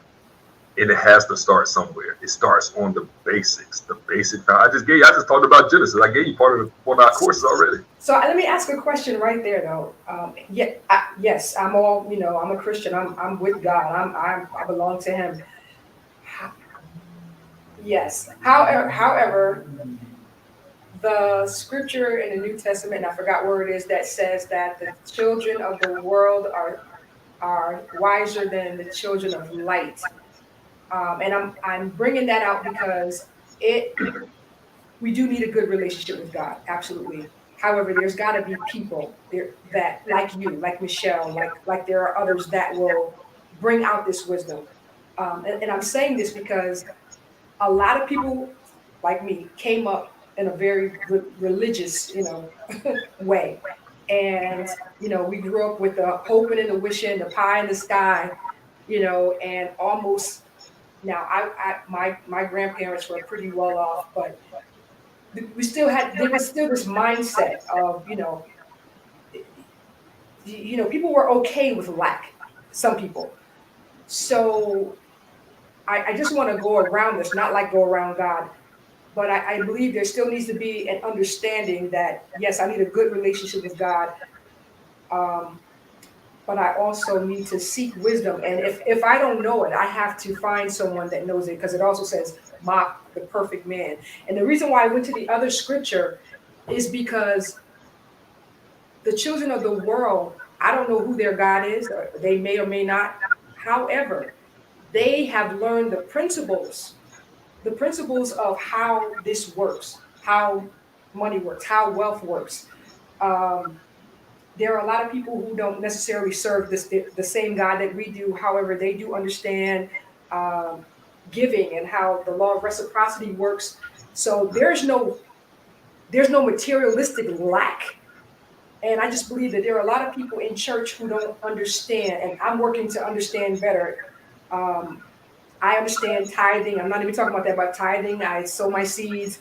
Speaker 4: and it has to start somewhere. It starts on the basics, the basic. I just talked about Genesis. I gave you part of one of our courses already.
Speaker 1: So let me ask a question right there, though. Yes, I'm all, I'm a Christian. I'm with God. I belong to Him. Yes. However, the scripture in the New Testament, and I forgot where it is, that says that the children of the world are wiser than the children of light. And I'm bringing that out because we do need a good relationship with God, absolutely. However, there's got to be people there that, like you, like Michelle, like there are others that will bring out this wisdom. And I'm saying this because a lot of people like me came up in a very religious, way. And, we grew up with the hoping and the wishing, the pie in the sky, and almost now my grandparents were pretty well off, but there was still this mindset of, people were okay with lack, some people. So I just want to go around this, not like go around God, but I believe there still needs to be an understanding that, yes, I need a good relationship with God. Um, but I also need to seek wisdom. And if I don't know it, I have to find someone that knows it, because it also says, mock the perfect man. And the reason why I went to the other scripture is because the children of the world, I don't know who their God is, or they may or may not. However, they have learned the principles of how this works, how money works, how wealth works. Um, there are a lot of people who don't necessarily serve the same God that we do. However, they do understand um, giving and how the law of reciprocity works. So there's no materialistic lack. And I just believe that there are a lot of people in church who don't understand, and I'm working to understand better. Um, I understand tithing. I'm not even talking about that, but tithing. I sow my seeds,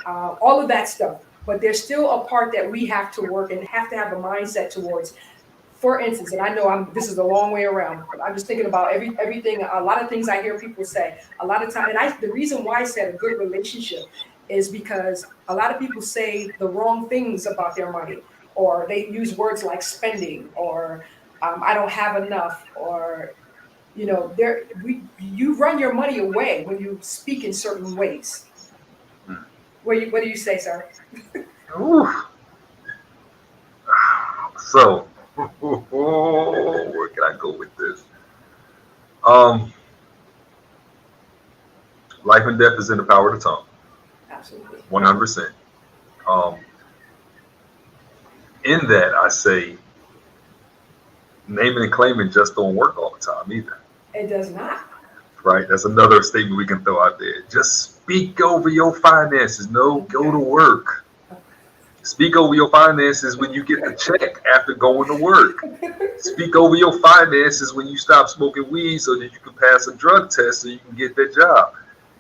Speaker 1: all of that stuff. But there's still a part that we have to work and have to have a mindset towards. For instance, and I know this is a long way around, but I'm just thinking about everything. A lot of things I hear people say. A lot of time, and the reason why I said a good relationship is because a lot of people say the wrong things about their money, or they use words like spending, or I don't have enough, or you run your money away when you speak in certain ways. What do you say, sir?
Speaker 4: Ooh. So, where can I go with this? Life and death is in the power of the tongue.
Speaker 1: Absolutely.
Speaker 4: 100%. In that, I say, naming and claiming just don't work all the time either.
Speaker 1: It does not.
Speaker 4: Right? That's another statement we can throw out there. Just speak over your finances. No, go to work. Speak over your finances when you get the check after going to work. Speak over your finances when you stop smoking weed so that you can pass a drug test so you can get that job.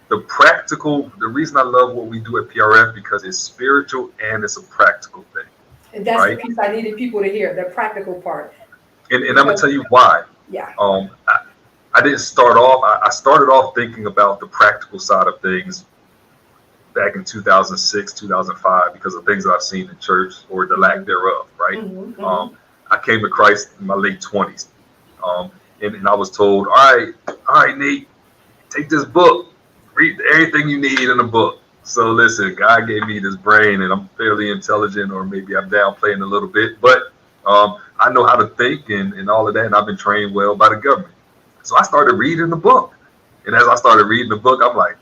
Speaker 4: The reason I love what we do at PRF, because it's spiritual and it's a practical thing.
Speaker 1: And that's
Speaker 4: right?
Speaker 1: the piece I needed people to hear, the practical part.
Speaker 4: And I'm going to tell you why.
Speaker 1: Yeah.
Speaker 4: I didn't start off, I started off thinking about the practical side of things back in 2006, 2005, because of things that I've seen in church, or the lack thereof, right?
Speaker 1: Mm-hmm.
Speaker 4: I came to Christ in my late 20s. And I was told, all right, Nate, take this book, read everything you need in a book. So listen, God gave me this brain, and I'm fairly intelligent, or maybe I'm downplaying a little bit, but I know how to think and all of that, and I've been trained well by the government. So I started reading the book. And as I started reading the book, I'm like,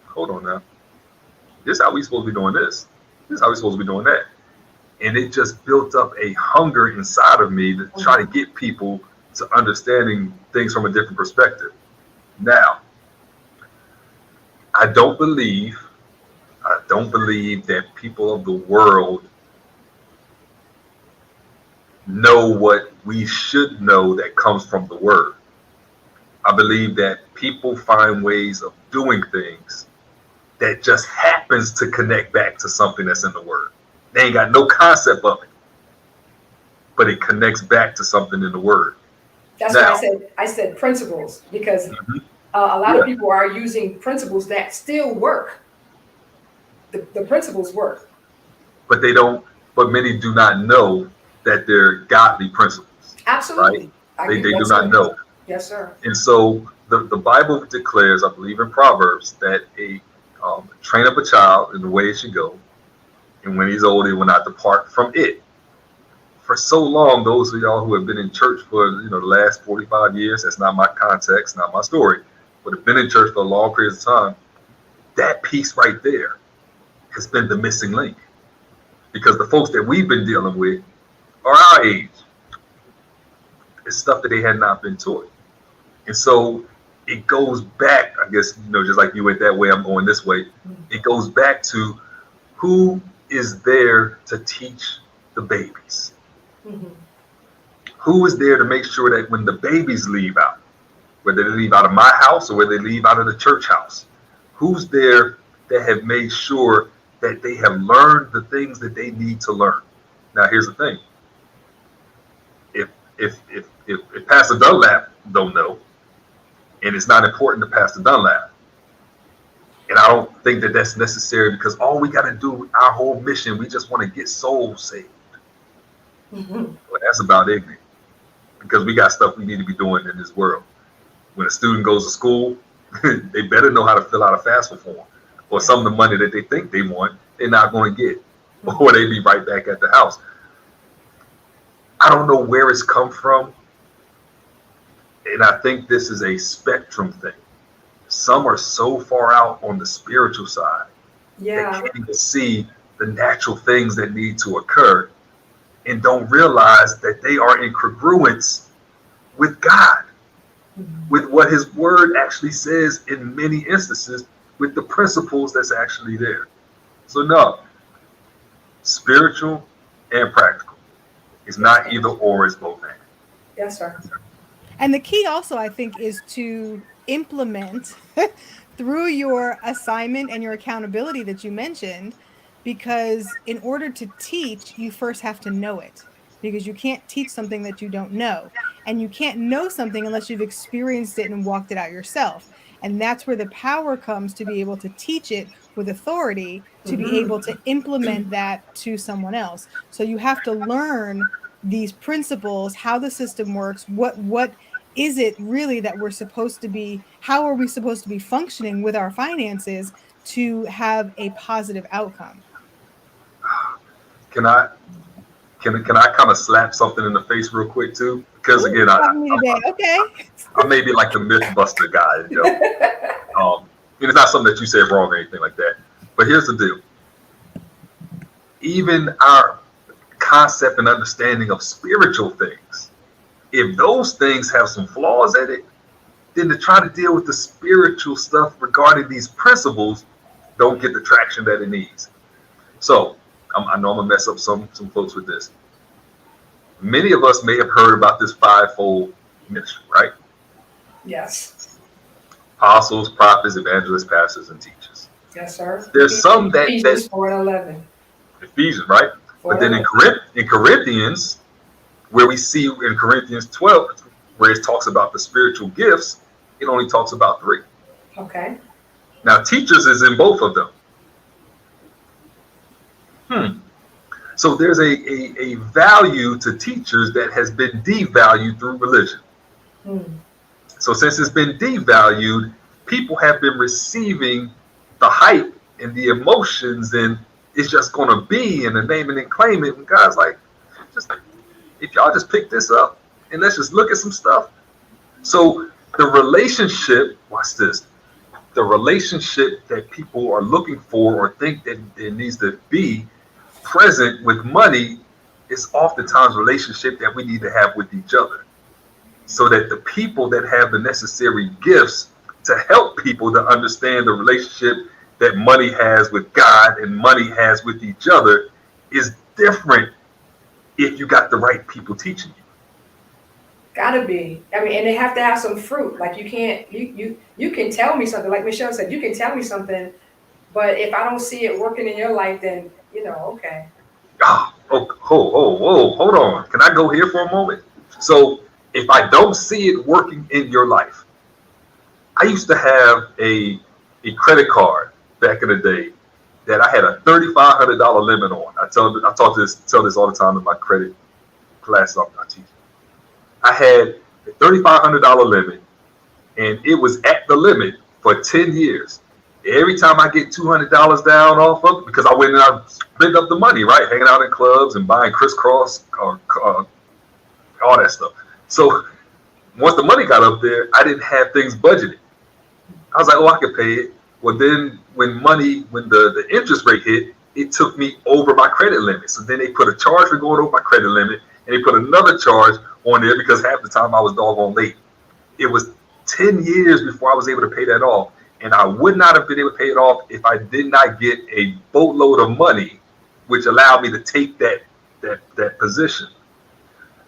Speaker 4: hold on now. This is how we supposed to be doing this. This is how we supposed to be doing that. And it just built up a hunger inside of me to try to get people to understanding things from a different perspective. Now, I don't believe that people of the world know what we should know that comes from the word. I believe that people find ways of doing things that just happens to connect back to something that's in the word. They ain't got no concept of it, but it connects back to something in the word.
Speaker 1: That's why I said principles, because a lot of people are using principles that still work. The principles work. But
Speaker 4: many do not know that they're godly principles.
Speaker 1: Absolutely.
Speaker 4: Right? They do not know.
Speaker 1: Yes, sir.
Speaker 4: And so the Bible declares, I believe in Proverbs, that train up a child in the way it should go, and when he's old, he will not depart from it. For so long, those of y'all who have been in church for the last 45 years, that's not my context, not my story, but have been in church for a long period of time, that piece right there has been the missing link. Because the folks that we've been dealing with are our age. It's stuff that they had not been taught. And so it goes back, I guess, just like you went that way, I'm going this way. It goes back to who is there to teach the babies?
Speaker 1: Mm-hmm.
Speaker 4: Who is there to make sure that when the babies leave out, whether they leave out of my house or whether they leave out of the church house, who's there that have made sure that they have learned the things that they need to learn? Now, here's the thing. If Pastor Dunlap don't know, and it's not important to Pastor Dunlap. And I don't think that that's necessary, because all we got to do, our whole mission, we just want to get souls saved. Well, that's about ignorant, because we got stuff we need to be doing in this world. When a student goes to school, they better know how to fill out a FAFSA form, or some of the money that they think they want, they're not going to get, or they be right back at the house. I don't know where it's come from, and I think this is a spectrum thing. Some are so far out on the spiritual side, they can't even see the natural things that need to occur, and don't realize that they are in congruence with God, with what his word actually says in many instances, with the principles that's actually there. So no, spiritual and practical. It's not either or, it's both and.
Speaker 1: Yes, sir.
Speaker 3: And the key also, I think, is to implement through your assignment and your accountability that you mentioned, because in order to teach, you first have to know it, because you can't teach something that you don't know, and you can't know something unless you've experienced it and walked it out yourself. And that's where the power comes, to be able to teach it with authority, to be able to implement that to someone else. So you have to learn these principles, how the system works, what is it really that we're supposed to be, how are we supposed to be functioning with our finances to have a positive outcome.
Speaker 4: Can I kind of slap something in the face real quick too? Because again, I may be like the Mythbuster guy, you know. It's not something that you said wrong or anything like that. But here's the deal. Even our concept and understanding of spiritual things, if those things have some flaws in it, then to try to deal with the spiritual stuff regarding these principles don't get the traction that it needs. So I know I'm gonna mess up some folks with this. Many of us may have heard about this fivefold ministry, right?
Speaker 1: Yes.
Speaker 4: Apostles, prophets, evangelists, pastors, and teachers.
Speaker 1: Yes, sir.
Speaker 4: There's some that
Speaker 1: Ephesians 4:11.
Speaker 4: Ephesians, right? But then in Corinthians, where we see in Corinthians 12, where it talks about the spiritual gifts, it only talks about 3.
Speaker 1: Okay.
Speaker 4: Now, teachers is in both of them. So there's a value to teachers that has been devalued through religion. So since it's been devalued, people have been receiving the hype and the emotions, and it's just going to be in the name and claim it. And God's like, if y'all just pick this up and let's just look at some stuff. So the relationship, watch this, the relationship that people are looking for or think that there needs to be present with money is oftentimes a relationship that we need to have with each other, so that the people that have the necessary gifts to help people to understand the relationship that money has with God and money has with each other is different if you got the right people teaching you.
Speaker 1: Gotta be. I mean, and they have to have some fruit. Like you can't, you can tell me something, like Michelle said, you can tell me something, but if I don't see it working in your life, then, okay.
Speaker 4: Hold on. Can I go here for a moment? So if I don't see it working in your life, I used to have a credit card back in the day that I had a $3,500 limit on. I tell this all the time in my credit class I teach. I had a $3,500 limit, and it was at the limit for 10 years. Every time I get $200 down off of it, because I went and I spent up the money, right? Hanging out in clubs and buying crisscross, all that stuff. So once the money got up there, I didn't have things budgeted. I was like, I could pay it. Well, then when the interest rate hit, it took me over my credit limit. So then they put a charge for going over my credit limit, and they put another charge on there because half the time I was doggone late. It was 10 years before I was able to pay that off. And I would not have been able to pay it off if I did not get a boatload of money, which allowed me to take that position.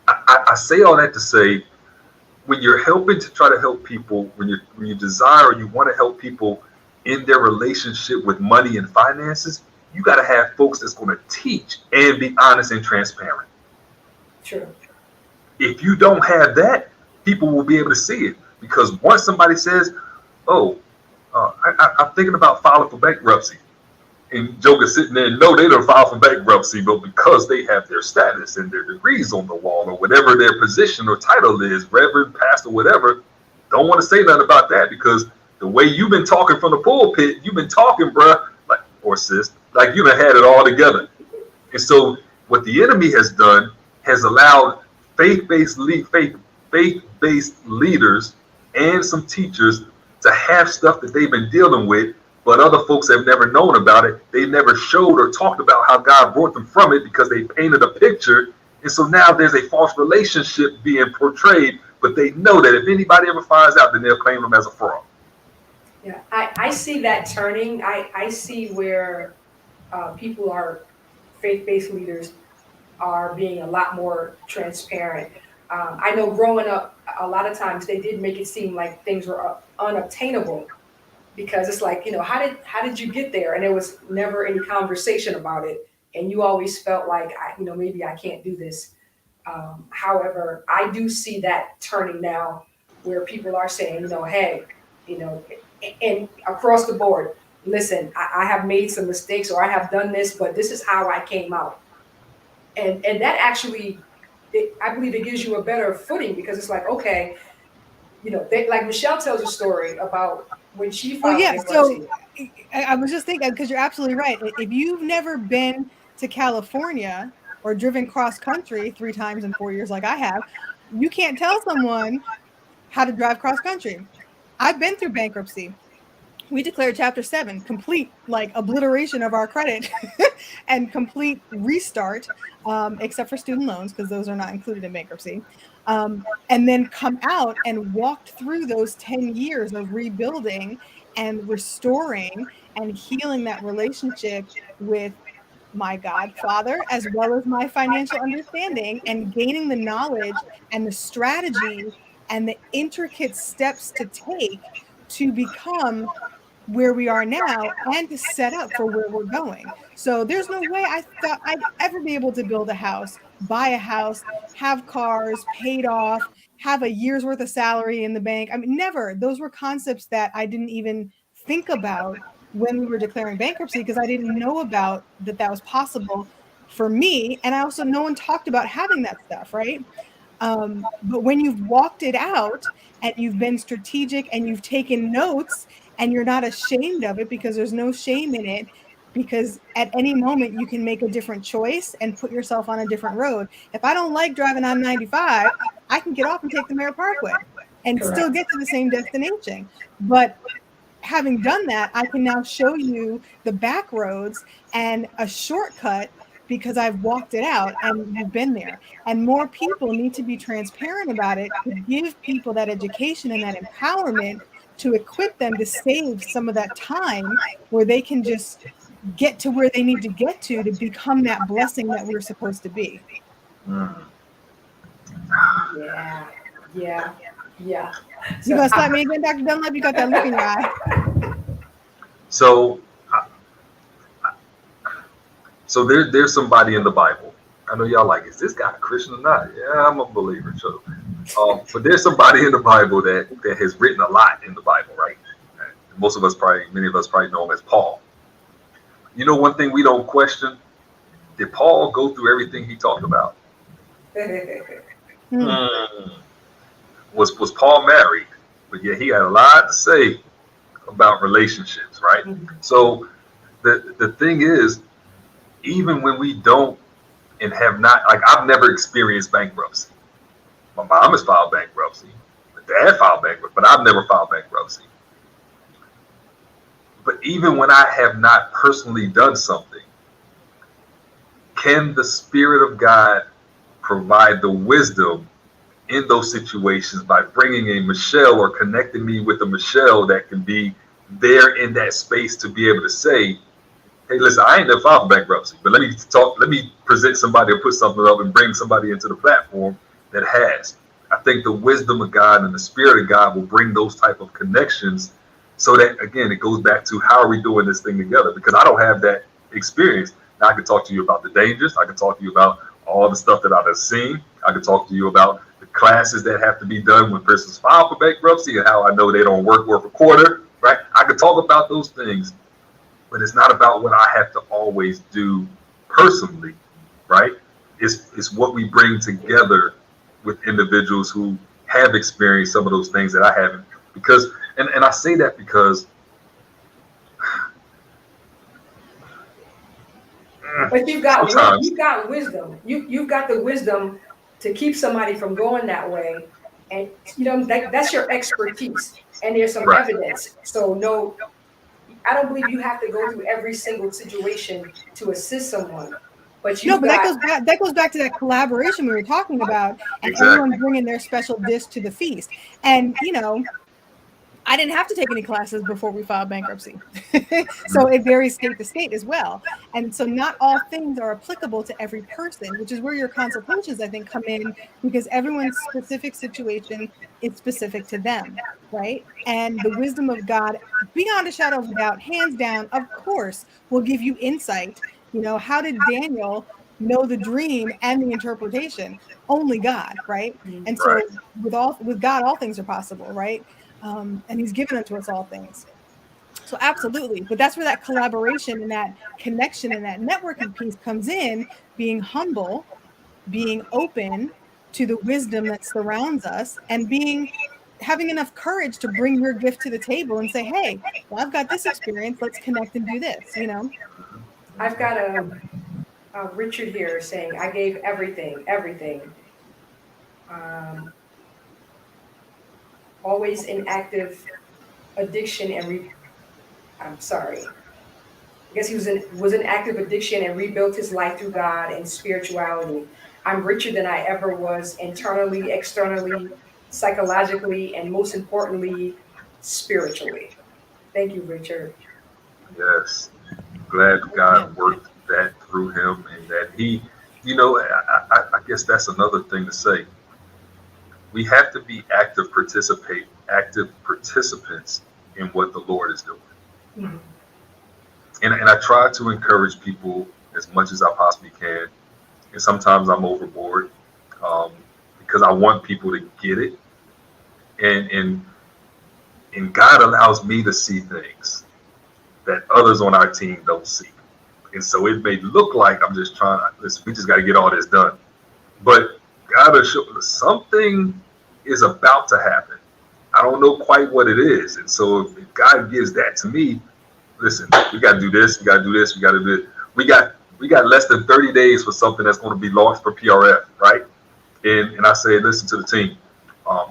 Speaker 4: I say all that to say, when you're helping to try to help people, when you desire or you want to help people in their relationship with money and finances, you got to have folks that's going to teach and be honest and transparent.
Speaker 1: True.
Speaker 4: If you don't have that, people will be able to see it. Because once somebody says, oh, I'm thinking about filing for bankruptcy, and Joker's sitting there, no, they don't file for bankruptcy, but because they have their status and their degrees on the wall or whatever their position or title is, reverend, pastor, whatever, don't want to say nothing about that, because the way you've been talking from the pulpit, you've been talking, bruh, like, or sis, like you done had it all together. And so what the enemy has done has allowed faith-based leaders and some teachers to have stuff that they've been dealing with, but other folks have never known about it. They never showed or talked about how God brought them from it because they painted a picture. And so now there's a false relationship being portrayed, but they know that if anybody ever finds out, then they'll claim them as a fraud.
Speaker 1: Yeah, I see that turning. I see where people are, faith-based leaders are being a lot more transparent. I know growing up, a lot of times they did make it seem like things were unobtainable, because it's like, how did you get there? And there was never any conversation about it. And you always felt like, maybe I can't do this. However, I do see that turning now, where people are saying, hey, and across the board, listen, I have made some mistakes, or I have done this, but this is how I came out. And that actually, I believe it gives you a better footing, because it's like, okay, like Michelle tells a story about when she filed bankruptcy.
Speaker 3: So I was just thinking, because you're absolutely right. If you've never been to California or driven cross country 3 times in 4 years like I have, you can't tell someone how to drive cross country. I've been through bankruptcy. We declared Chapter 7, complete obliteration of our credit and complete restart, except for student loans, because those are not included in bankruptcy. And then come out and walked through those 10 years of rebuilding and restoring and healing that relationship with my Godfather, as well as my financial understanding, and gaining the knowledge and the strategy and the intricate steps to take to become where we are now and to set up for where we're going. So there's no way I thought I'd ever be able to build a house, buy a house, have cars paid off, have a year's worth of salary in the bank. I mean, never. Those were concepts that I didn't even think about when we were declaring bankruptcy, because I didn't know about that was possible for me. And I also, no one talked about having that stuff, right? But when you've walked it out and you've been strategic and you've taken notes and you're not ashamed of it, because there's no shame in it, because at any moment you can make a different choice and put yourself on a different road. If I don't like driving on 95, I can get off and take the Merritt Parkway and still get to the same destination. But having done that, I can now show you the back roads and a shortcut, because I've walked it out and you've been there. And more people need to be transparent about it, to give people that education and that empowerment, to equip them to save some of that time where they can just get to where they need to get to become that blessing that we're supposed to be.
Speaker 1: Yeah.
Speaker 3: You gonna slap me again, Dr. Dunlap? You got that look in your eye.
Speaker 4: So there's somebody in the Bible. I know y'all like, is this guy a Christian or not? Yeah, I'm a believer. So, but there's somebody in the Bible that has written a lot in the Bible, right? Many of us probably know him as Paul. You know, one thing we don't question, did Paul go through everything he talked about? Was Paul married? But yeah, he had a lot to say about relationships, right? So the thing is, even when we don't and have not, like, I've never experienced bankruptcy. My mom has filed bankruptcy. My dad filed bankruptcy, but I've never filed bankruptcy. But even when I have not personally done something, can the Spirit of God provide the wisdom in those situations by bringing a Michelle or connecting me with a Michelle that can be there in that space to be able to say, hey, listen, I ain't never filed for bankruptcy, but let me present somebody or put something up and bring somebody into the platform that has. I think the wisdom of God and the Spirit of God will bring those type of connections, so that, again, it goes back to how are we doing this thing together? Because I don't have that experience. Now, I can talk to you about the dangers. I can talk to you about all the stuff that I've seen. I can talk to you about the the classes that have to be done when persons file for bankruptcy and how I know they don't work worth a quarter, right? I could talk about those things, but it's not about what I have to always do personally, right? It's what we bring together with individuals who have experienced some of those things that I haven't. Because, and I say that because
Speaker 1: but you've got
Speaker 4: sometimes,
Speaker 1: wisdom. You've got the wisdom to keep somebody from going that way, and that's your expertise. And there's some
Speaker 4: right.
Speaker 1: evidence. So no, I don't believe you have to go through every single situation to assist someone. But
Speaker 3: No,
Speaker 1: you've
Speaker 3: but
Speaker 1: got
Speaker 3: that goes back to that collaboration we were talking about, and
Speaker 4: Exactly.
Speaker 3: everyone bringing their special dish to the feast. And I didn't have to take any classes before we filed bankruptcy. So it varies state to state as well. And so not all things are applicable to every person, which is where your consultations, I think, come in, because everyone's specific situation is specific to them, right? And the wisdom of God, beyond a shadow of a doubt, hands down, of course, will give you insight. How did Daniel know the dream and the interpretation? Only God, right? And so with God, all things are possible, right? And he's given unto us all things. So absolutely. But that's where that collaboration and that connection and that networking piece comes in, being humble, being open to the wisdom that surrounds us, and having enough courage to bring your gift to the table and say, hey, well, I've got this experience. Let's connect and do this,
Speaker 1: I've got a Richard here saying, I gave everything. Always in active addiction and I'm sorry. I guess he was in active addiction and rebuilt his life through God and spirituality. I'm richer than I ever was, internally, externally, psychologically, and most importantly, spiritually. Thank you, Richard.
Speaker 4: Yes. Glad God worked that through him, and that he, I guess that's another thing to say. We have to be active participants in what the Lord is doing.
Speaker 1: Mm-hmm.
Speaker 4: And I try to encourage people as much as I possibly can. And sometimes I'm overboard because I want people to get it. And God allows me to see things that others on our team don't see. And so it may look like I'm just listen, we just got to get all this done. But God will show something is about to happen. I don't know quite what it is. And so if God gives that to me, listen, we got to do this, we got to do this, we got to do it. We got less than 30 days for something that's going to be launched for PRF, right? And I say, listen to the team,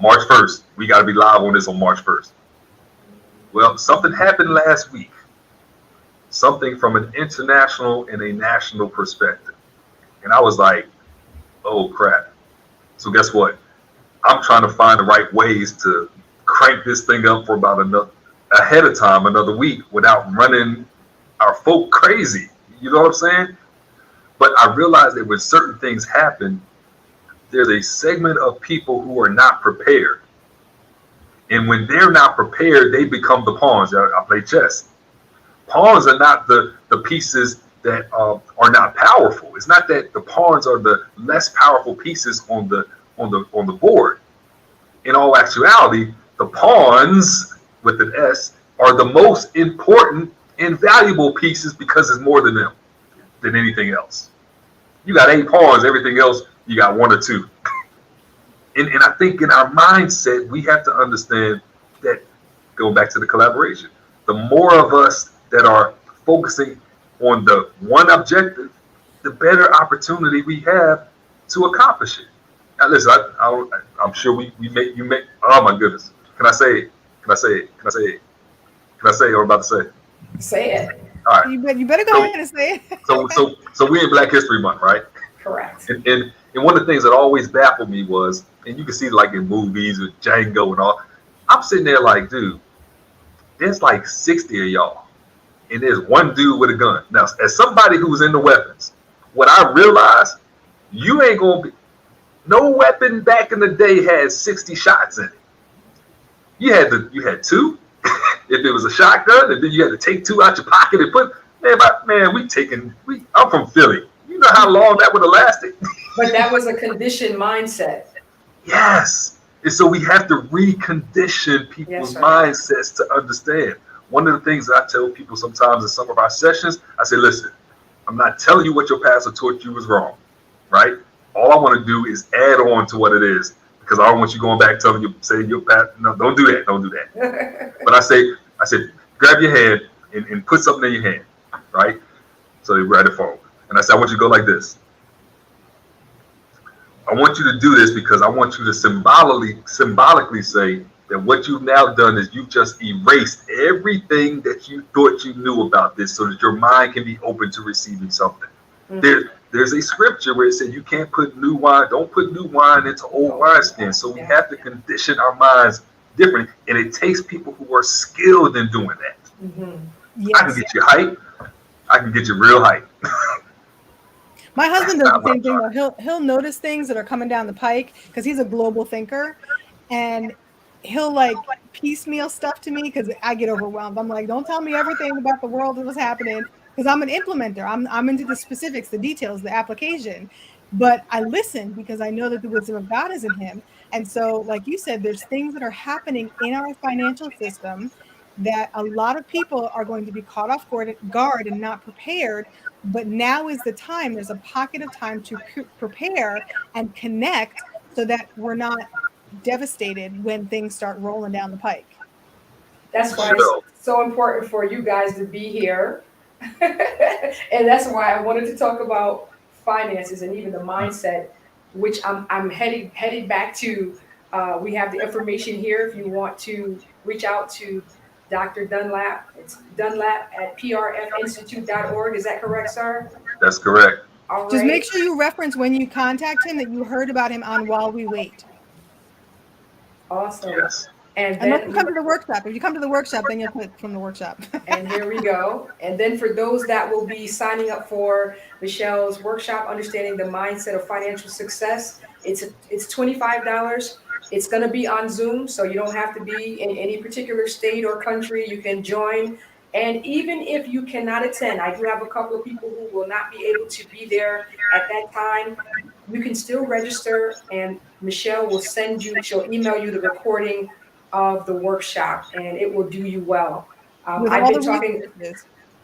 Speaker 4: March 1st, we got to be live on this on March 1st. Well, something happened last week. Something from an international and a national perspective. And I was like, oh crap. So guess what? I'm trying to find the right ways to crank this thing up for about another week without running our folk crazy. You know what I'm saying? But I realized that when certain things happen, there's a segment of people who are not prepared. And when they're not prepared, they become the pawns. I play chess. Pawns are not the pieces that are not powerful. It's not that the pawns are the less powerful pieces on the board. In all actuality, the pawns with an S are the most important and valuable pieces because it's more than them than anything else. You got 8 pawns, everything else you got 1 or 2. And I think in our mindset, we have to understand that, going back to the collaboration, the more of us that are focusing on the one objective, the better opportunity we have to accomplish it. Now, listen, I'm sure you make. Oh my goodness! Can I say it? Can I say it? Can I say it? Can I say what I'm about to say?
Speaker 1: Say it.
Speaker 4: All right.
Speaker 3: You better go ahead and say it.
Speaker 4: So we're in Black History Month, right?
Speaker 1: Correct.
Speaker 4: And one of the things that always baffled me was, and you can see like in movies with Django and all, I'm sitting there like, dude, there's like 60 of y'all, and there's one dude with a gun. Now, as somebody who's into weapons, what I realized, you ain't gonna be. No weapon back in the day had 60 shots in it. You had 2 if it was a shotgun, and then you had to take 2 out your pocket and put. I'm from Philly. You know how long that would have lasted.
Speaker 1: But that was a conditioned mindset.
Speaker 4: Yes. And so we have to recondition
Speaker 1: Yes,
Speaker 4: people's
Speaker 1: sir.
Speaker 4: mindsets to understand. One of the things that I tell people sometimes in some of our sessions, I say, listen, I'm not telling you what your pastor taught you was wrong, right? All I want to do is add on to what it is, because I don't want you going back telling you, saying your pastor, no, don't do that, don't do that. But I said, grab your hand and put something in your hand, right? So they write it forward. And I said, I want you to go like this. I want you to do this because I want you to symbolically say that what you've now done is you've just erased everything that you thought you knew about this, so that your mind can be open to receiving something. Mm-hmm. There's a scripture where it said you can't put new wine, don't put new wine into old wineskin. So we have to condition our minds differently, and it takes people who are skilled in doing that.
Speaker 1: Mm-hmm.
Speaker 3: Yes.
Speaker 4: I can get you hype. I can get you real hype.
Speaker 3: My husband does the same thing. He'll notice things that are coming down the pike because he's a global thinker, and he'll like piecemeal stuff to me because I get overwhelmed. I'm like, don't tell me everything about the world that was happening, because I'm an implementer. I'm into the specifics, the details, the application. But I listen because I know that the wisdom of God is in him. And so, like you said, there's things that are happening in our financial system that a lot of people are going to be caught off guard and not prepared. But now is the time. There's a pocket of time to prepare and connect so that we're not devastated when things start rolling down the pike.
Speaker 1: That's why it's so important for you guys to be here. And that's why I wanted to talk about finances and even the mindset, which I'm headed back to. We have the information here if you want to reach out to Dr. Dunlap. It's Dunlap at prfinstitute.org. Is that correct, sir?
Speaker 4: That's correct.
Speaker 1: All right.
Speaker 3: Just make sure you reference when you contact him that you heard about him on While We Wait.
Speaker 1: Awesome.
Speaker 4: Yes.
Speaker 1: And
Speaker 3: unless
Speaker 1: then
Speaker 3: you come to the workshop. If you come to the workshop, then you'll put from the workshop.
Speaker 1: And here we go. And then for those that will be signing up for Michelle's workshop, Understanding the Mindset of Financial Success, it's $25. It's going to be on Zoom, so you don't have to be in any particular state or country. You can join. And even if you cannot attend, I do have a couple of people who will not be able to be there at that time. You can still register, and Michelle will she'll email you the recording of the workshop, and it will do you well. I've been talking.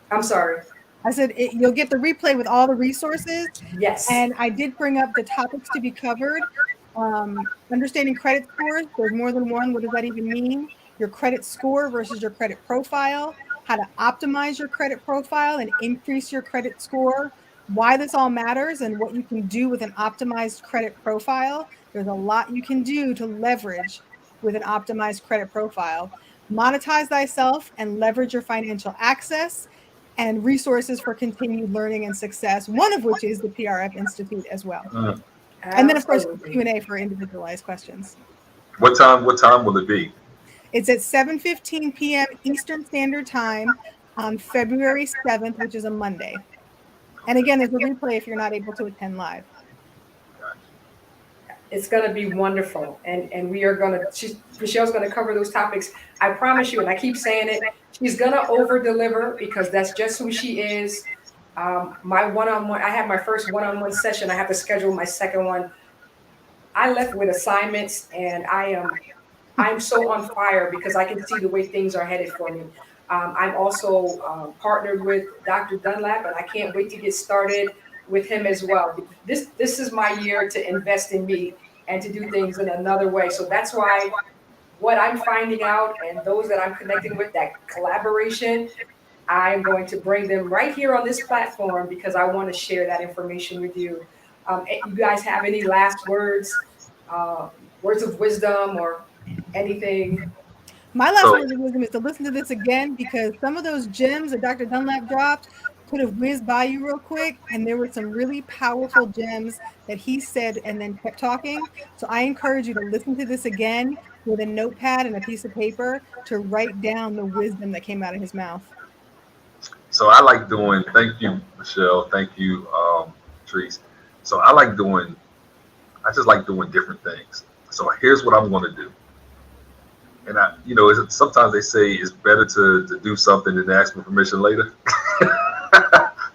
Speaker 1: I'm sorry.
Speaker 3: I said you'll get the replay with all the resources.
Speaker 1: Yes.
Speaker 3: And I did bring up the topics to be covered. Understanding credit scores. There's more than one. What does that even mean? Your credit score versus your credit profile. How to optimize your credit profile and increase your credit score. Why this all matters and what you can do with an optimized credit profile. There's a lot you can do to leverage with an optimized credit profile. Monetize thyself and leverage your financial access and resources for continued learning and success, one of which is the PRF Institute as well. And then, of course, Q&A for individualized questions.
Speaker 4: What time will it be?
Speaker 3: It's at 7:15 p.m. Eastern Standard Time on February 7th, which is a Monday. And again, there's a replay if you're not able to attend live.
Speaker 1: It's going to be wonderful. And we are going to, Michelle's going to cover those topics. I promise you, and I keep saying it, she's going to over-deliver because that's just who she is. My one-on-one, I had my first one-on-one session. I have to schedule my second one. I left with assignments, and I'm so on fire because I can see the way things are headed for me. I'm also partnered with Dr. Dunlap, and I can't wait to get started with him as well. This is my year to invest in me and to do things in another way. So that's why what I'm finding out and those that I'm connecting with, that collaboration, I'm going to bring them right here on this platform because I want to share that information with you. You guys have any last words, words of wisdom or anything?
Speaker 3: My last words of wisdom is to listen to this again because some of those gems that Dr. Dunlap dropped could have whizzed by you real quick, and there were some really powerful gems that he said and then kept talking. So I encourage you to listen to this again with a notepad and a piece of paper to write down the wisdom that came out of his mouth.
Speaker 4: So I like doing, thank you, Michelle. Thank you, Therese. So I just like doing different things. So here's what I'm going to do. And sometimes they say it's better to do something than ask for permission later.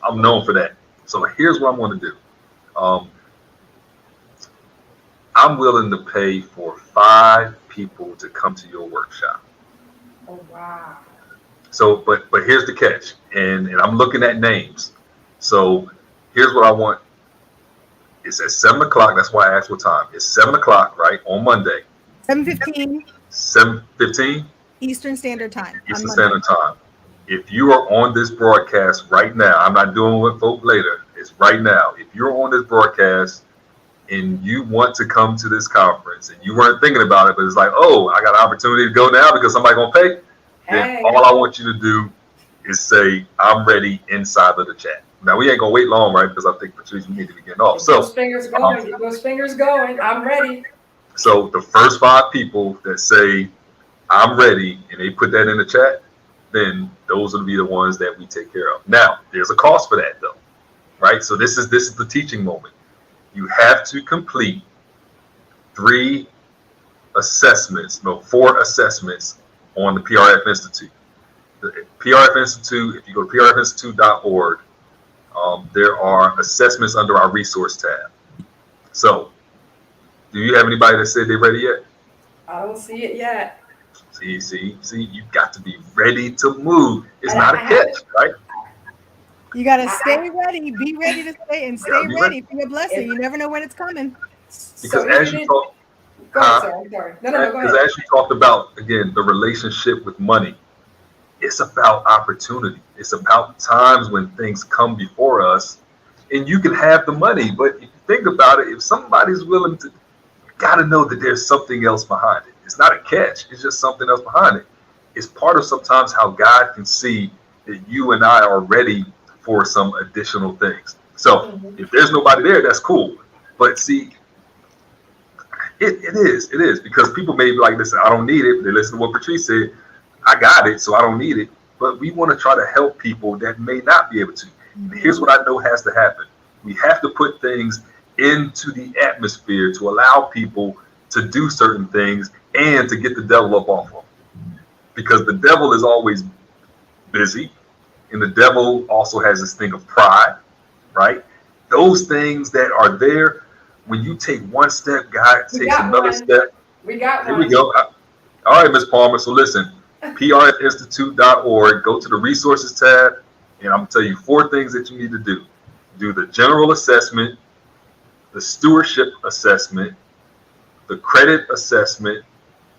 Speaker 4: I'm known for that. So here's what I'm going to do. I'm willing to pay for 5 people to come to your workshop.
Speaker 1: Oh, wow.
Speaker 4: So, but here's the catch, and I'm looking at names. So here's what I want. It's at 7 o'clock. That's why I asked what time. It's 7 o'clock, right, on Monday.
Speaker 3: 7:15
Speaker 4: 7:15
Speaker 3: Eastern Standard Time.
Speaker 4: Eastern Standard Time. If you are on this broadcast right now, I'm not doing with folk later. It's right now. If you're on this broadcast and you want to come to this conference and you weren't thinking about it, but it's like, oh, I got an opportunity to go now because somebody gonna pay, then all I want you to do is say, I'm ready inside of the chat. Now we ain't gonna wait long, right? Because I think Patrice, we need to be getting off.
Speaker 1: Get those fingers going. Get those fingers going. I'm ready.
Speaker 4: So the first 5 people that say, I'm ready, and they put that in the chat, then those will be the ones that we take care of. Now, there's a cost for that though, right? So this is the teaching moment. You have to complete 4 assessments on the PRF Institute. The PRF Institute, if you go to prfinstitute.org, there are assessments under our resource tab. So, do you have anybody that said they're ready yet?
Speaker 1: I don't see it yet.
Speaker 4: See, you've got to be ready to move. It's not a catch, right?
Speaker 3: You got to stay ready, be ready to stay, and stay ready for your blessing. You never know when it's coming.
Speaker 4: Because as you talk,
Speaker 1: go ahead, sir. I'm sorry. No, go ahead.
Speaker 4: Because as you talked about, again, the relationship with money, it's about opportunity. It's about times when things come before us and you can have the money. But if you think about it, if somebody's willing to, you got to know that there's something else behind it. It's not a catch. It's just something else behind it. It's part of sometimes how God can see that you and I are ready for some additional things. So if there's nobody there, that's cool. But see, it is because people may be like, listen, I don't need it. They listen to what Patrice said. I got it, so I don't need it. But we want to try to help people that may not be able to. Here's what I know has to happen. We have to put things into the atmosphere to allow people to do certain things and to get the devil up off them. Because the devil is always busy. And the devil also has this thing of pride, right? Those things that are there, when you take one step, God takes another step.
Speaker 1: We got
Speaker 4: Here
Speaker 1: one.
Speaker 4: we go. All right, Ms. Palmer. So listen, prfinstitute.org, go to the resources tab, and I'm going to tell you 4 things that you need to do. Do the general assessment, the stewardship assessment, the credit assessment,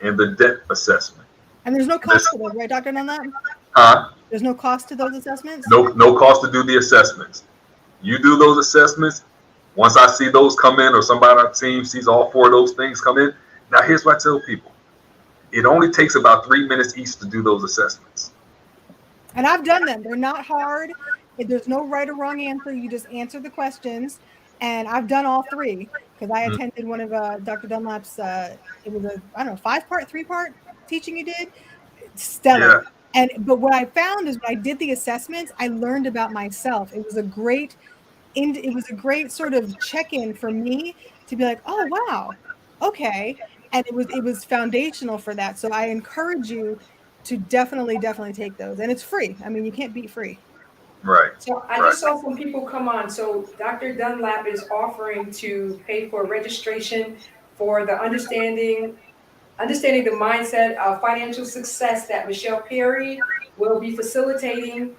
Speaker 4: and the debt assessment.
Speaker 3: And there's no cost to those, right, Dr. Dunlap?
Speaker 4: Huh?
Speaker 3: There's no cost to those assessments?
Speaker 4: No cost to do the assessments. You do those assessments. Once I see those come in, or somebody on our team sees all 4 of those things come in, now here's what I tell people. It only takes about 3 minutes each to do those assessments.
Speaker 3: And I've done them. They're not hard. There's no right or wrong answer. You just answer the questions. And I've done all 3 because I attended one of Dr. Dunlap's, it was a, 5-part, 3-part teaching you did. Stellar. Yeah. But what I found is when I did the assessments, I learned about myself. It was a great sort of check-in for me to be like, oh, wow. Okay. And it was foundational for that. So I encourage you to definitely take those. And it's free. I mean, you can't beat free.
Speaker 4: Right.
Speaker 1: So I just saw some people come on. So Dr. Dunlap is offering to pay for registration for the understanding the mindset of financial success that Michelle Perry will be facilitating.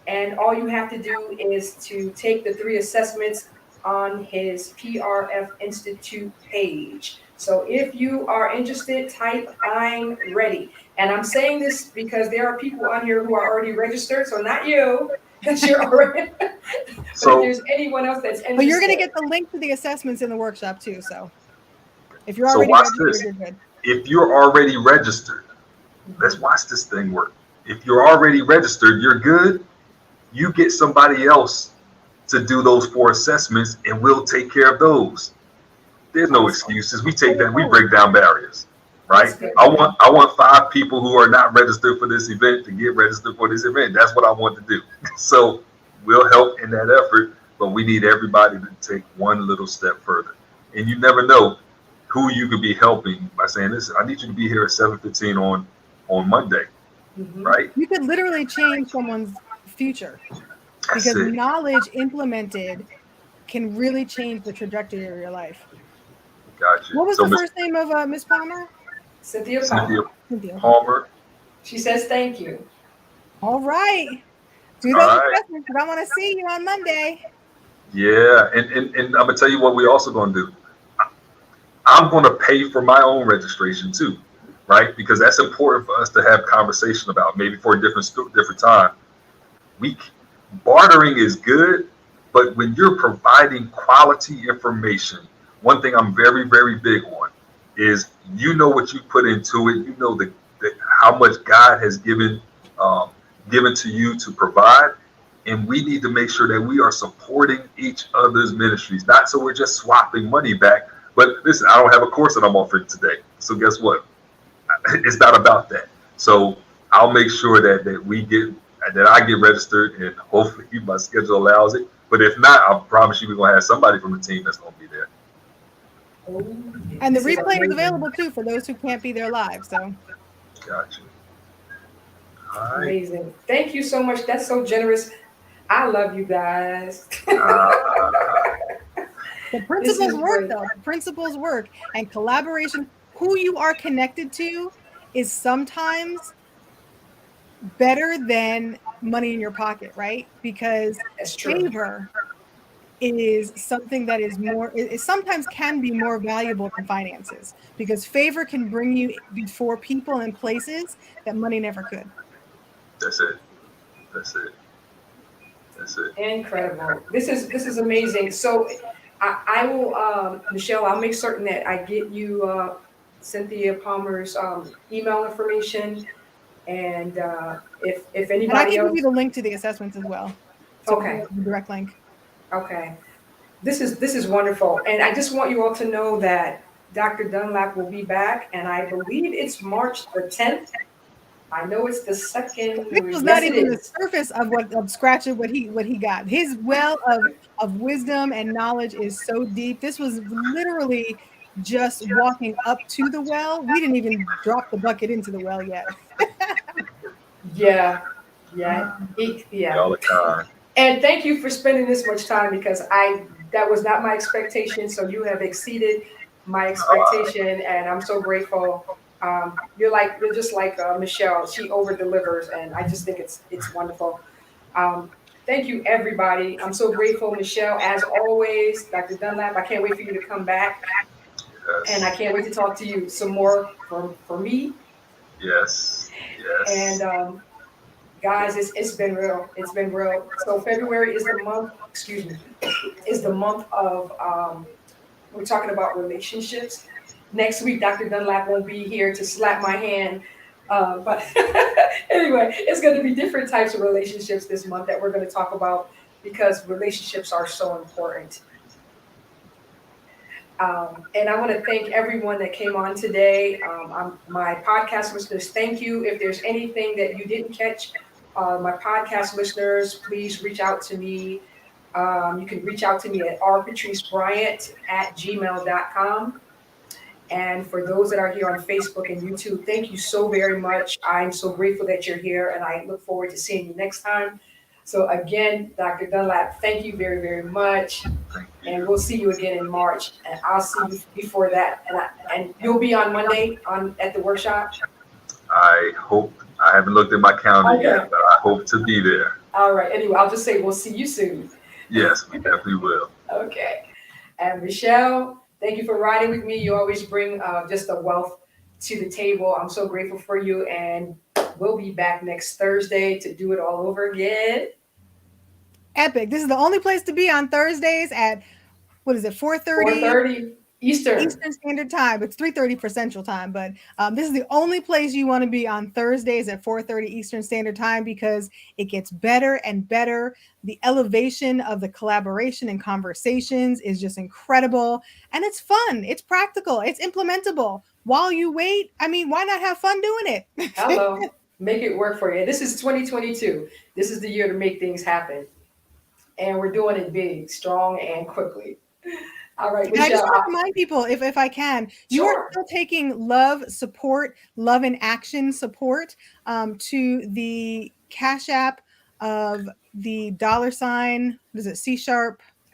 Speaker 1: And all you have to do is to take the 3 assessments on his PRF Institute page. So if you are interested, type I'm ready. And I'm saying this because there are people on here who are already registered. So not you, because you're already. But if there's anyone else that's interested.
Speaker 3: But you're going to get the link to the assessments in the workshop too. So if you're already registered, you're good.
Speaker 4: If you're already registered, let's watch this thing work. If you're already registered, you're good. You get somebody else to do those 4 assessments and we'll take care of those. There's no excuses. We take that, we break down barriers, right? I want 5 people who are not registered for this event to get registered for this event. That's what I want to do. So we'll help in that effort, but we need everybody to take one little step further. And you never know who you could be helping by saying, listen, I need you to be here at 7:15 on Monday, right?
Speaker 3: You could literally change someone's future because knowledge implemented can really change the trajectory of your life.
Speaker 4: Gotcha.
Speaker 3: What was
Speaker 4: So
Speaker 3: the
Speaker 4: Miss
Speaker 3: first name of Miss Palmer?
Speaker 1: Cynthia
Speaker 4: Cynthia
Speaker 1: Palmer.
Speaker 3: Cynthia. Okay.
Speaker 4: Palmer.
Speaker 1: She says thank you.
Speaker 3: All right. Do
Speaker 4: All
Speaker 3: those
Speaker 4: right.
Speaker 3: assessments because I want to see you on Monday.
Speaker 4: Yeah, and I'm gonna tell you what we also gonna do. I'm gonna pay for my own registration too, right? Because that's important for us to have conversation about. Maybe for a different time. We bartering is good, but when you're providing quality information, one thing I'm very very big on is you know what you put into it. You know the how much God has um, given to you to provide. And we need to make sure that we are supporting each other's ministries, not so we're just swapping money back. But listen, I don't have a course that I'm offering today. So guess what? It's not about that. So I'll make sure that I get registered and hopefully my schedule allows it. But if not, I promise you we're gonna have somebody from the team that's gonna be there.
Speaker 1: Oh,
Speaker 3: And the
Speaker 1: this is
Speaker 3: replay is
Speaker 1: amazing.
Speaker 3: available too for those who can't be there live. So
Speaker 4: Gotcha. All right.
Speaker 1: Amazing. Thank you so much. That's so generous. I love you guys.
Speaker 4: Uh,
Speaker 3: the
Speaker 1: This
Speaker 3: principles
Speaker 1: is
Speaker 3: work
Speaker 1: great.
Speaker 3: though. The principles work and collaboration. Who you are connected to is sometimes better than money in your pocket, right? Because
Speaker 1: That's true.
Speaker 3: favor is something that is more it sometimes can be more valuable than finances because favor can bring you before people and places that money never could.
Speaker 4: that's it. That's it. That's it.
Speaker 1: Incredible. This is amazing. So I will Michelle, I'll make certain that I get you Cynthia Palmer's email information and if
Speaker 3: And I
Speaker 1: anybody
Speaker 3: can give you
Speaker 1: else
Speaker 3: the link to the assessments as well. So
Speaker 1: okay.
Speaker 3: the direct link.
Speaker 1: Okay. This is wonderful. And I just want you all to know that Dr. Dunlap will be back and I believe it's March the 10th. I know it's the
Speaker 3: This
Speaker 1: second.
Speaker 3: was not
Speaker 1: Yes, it
Speaker 3: even the
Speaker 1: is.
Speaker 3: surface of what of scratching what he got. His well of wisdom and knowledge is so deep. This was literally just walking up to the well. We didn't even drop the bucket into the well yet.
Speaker 1: Yeah. Yeah. Yeah.
Speaker 4: Y'all are kind.
Speaker 1: And thank you for spending this much time because I that was not my expectation. So you have exceeded my expectation, and I'm so grateful. You're just like Michelle. She over delivers, and I just think it's wonderful. Um, thank you, everybody. I'm so grateful, Michelle. As always, Dr. Dunlap. I can't wait for you to come back, and I
Speaker 4: Yes.
Speaker 1: can't wait to talk to you some more for me.
Speaker 4: Yes.
Speaker 1: And
Speaker 4: Yes.
Speaker 1: guys, it's been real. It's been real. So February is the month. Excuse me, is the month of we're talking about relationships. Next week, Dr. Dunlap won't be here to slap my hand. But anyway, it's going to be different types of relationships this month that we're going to talk about because relationships are so important. And I want to thank everyone that came on today. My podcast listeners, thank you. If there's anything that you didn't catch, my podcast listeners, please reach out to me. You can reach out to me at rpatricebryant@gmail.com. And for those that are here on Facebook and YouTube, thank you so very much. I'm so grateful that you're here, and I look forward to seeing you next time. So again, Dr. Dunlap, thank you very, very much.
Speaker 4: Thank
Speaker 1: And
Speaker 4: you.
Speaker 1: we'll see you again in March. And I'll see you before that. And you'll be on Monday at the workshop.
Speaker 4: I hope I haven't looked at my calendar
Speaker 1: Okay.
Speaker 4: yet, but I hope to be there.
Speaker 1: All right. Anyway, I'll just say we'll see you soon.
Speaker 4: Yes, we definitely will.
Speaker 1: Okay. And Michelle, thank you for riding with me. You always bring just a wealth to the table. I'm so grateful for you. And we'll be back next Thursday to do it all over again.
Speaker 3: Epic. This is the only place to be on Thursdays at what is it, 4:30
Speaker 1: 4:30 Eastern.
Speaker 3: Eastern Standard Time. It's 3:30 for Central Time, but this is the only place you want to be on Thursdays at 4:30 Eastern Standard Time because it gets better and better. The elevation of the collaboration and conversations is just incredible, and it's fun. It's practical. It's implementable. While you wait, I mean, why not have fun doing it?
Speaker 1: Hello. Make it work for you. This is 2022. This is the year to make things happen. And we're doing it big, strong, and quickly. All right,
Speaker 3: And I just
Speaker 1: Michelle.
Speaker 3: want to remind people, if I can, you are
Speaker 1: Sure.
Speaker 3: still taking love and action support to the Cash App of the $, what is it, C#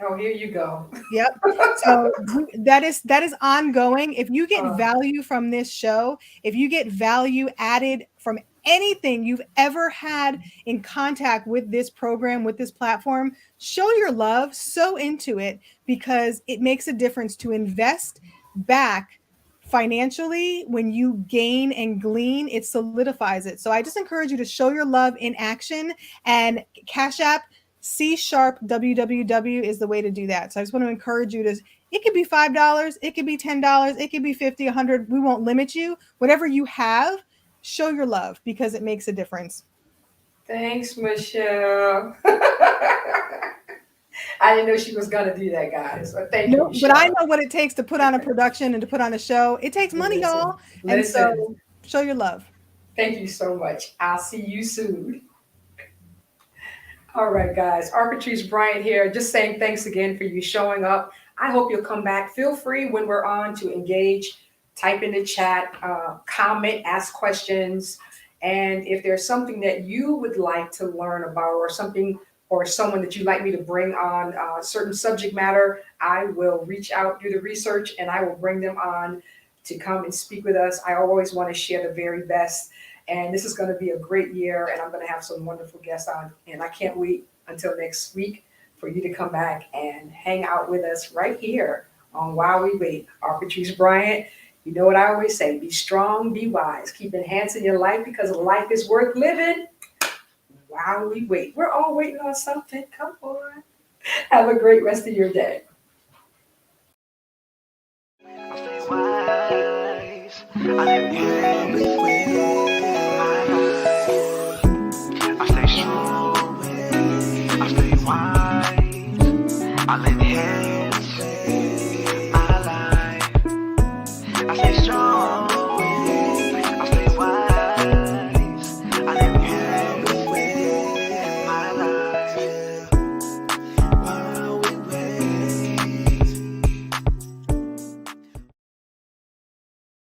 Speaker 1: Oh, here you go.
Speaker 3: Yep. So that is ongoing. If you get
Speaker 1: Uh,
Speaker 3: value from this show, if you get value added from anything you've ever had in contact with this program, with this platform, show your love, so into it, because it makes a difference to invest back financially. When you gain and glean, it solidifies it. So I just encourage you to show your love in action, and Cash App C# WWW is the way to do that. So I just want to encourage you to, it could be $5, it could be $10, it could be 50, 100. We won't limit you. Whatever you have, show your love, because it makes a difference.
Speaker 1: Thanks, Michelle. I didn't know she was gonna do that, guys. But thank you,
Speaker 3: No,
Speaker 1: Michelle.
Speaker 3: but I know what it takes to put on a production and to put on a show. It takes money,
Speaker 1: Listen,
Speaker 3: y'all. And
Speaker 1: listen.
Speaker 3: so show your love.
Speaker 1: Thank you so much. I'll see you soon. All right, guys. Architrace Bryant here, just saying thanks again for you showing up. I hope you'll come back. Feel free when we're on to engage, type in the chat, comment, ask questions. And if there's something that you would like to learn about, or something, or someone that you'd like me to bring on certain subject matter, I will reach out, do the research, and I will bring them on to come and speak with us. I always want to share the very best. And this is going to be a great year, and I'm going to have some wonderful guests on. And I can't wait until next week for you to come back and hang out with us right here on While We Wait. Architrace Bryant, you know what I always say, be strong, be wise, keep enhancing your life, because life is worth living while we wait. We're all waiting on something. Come on. Have a great rest of your day.
Speaker 2: I stay wise. I enhance my life. I stay strong. I stay wise. I enhance.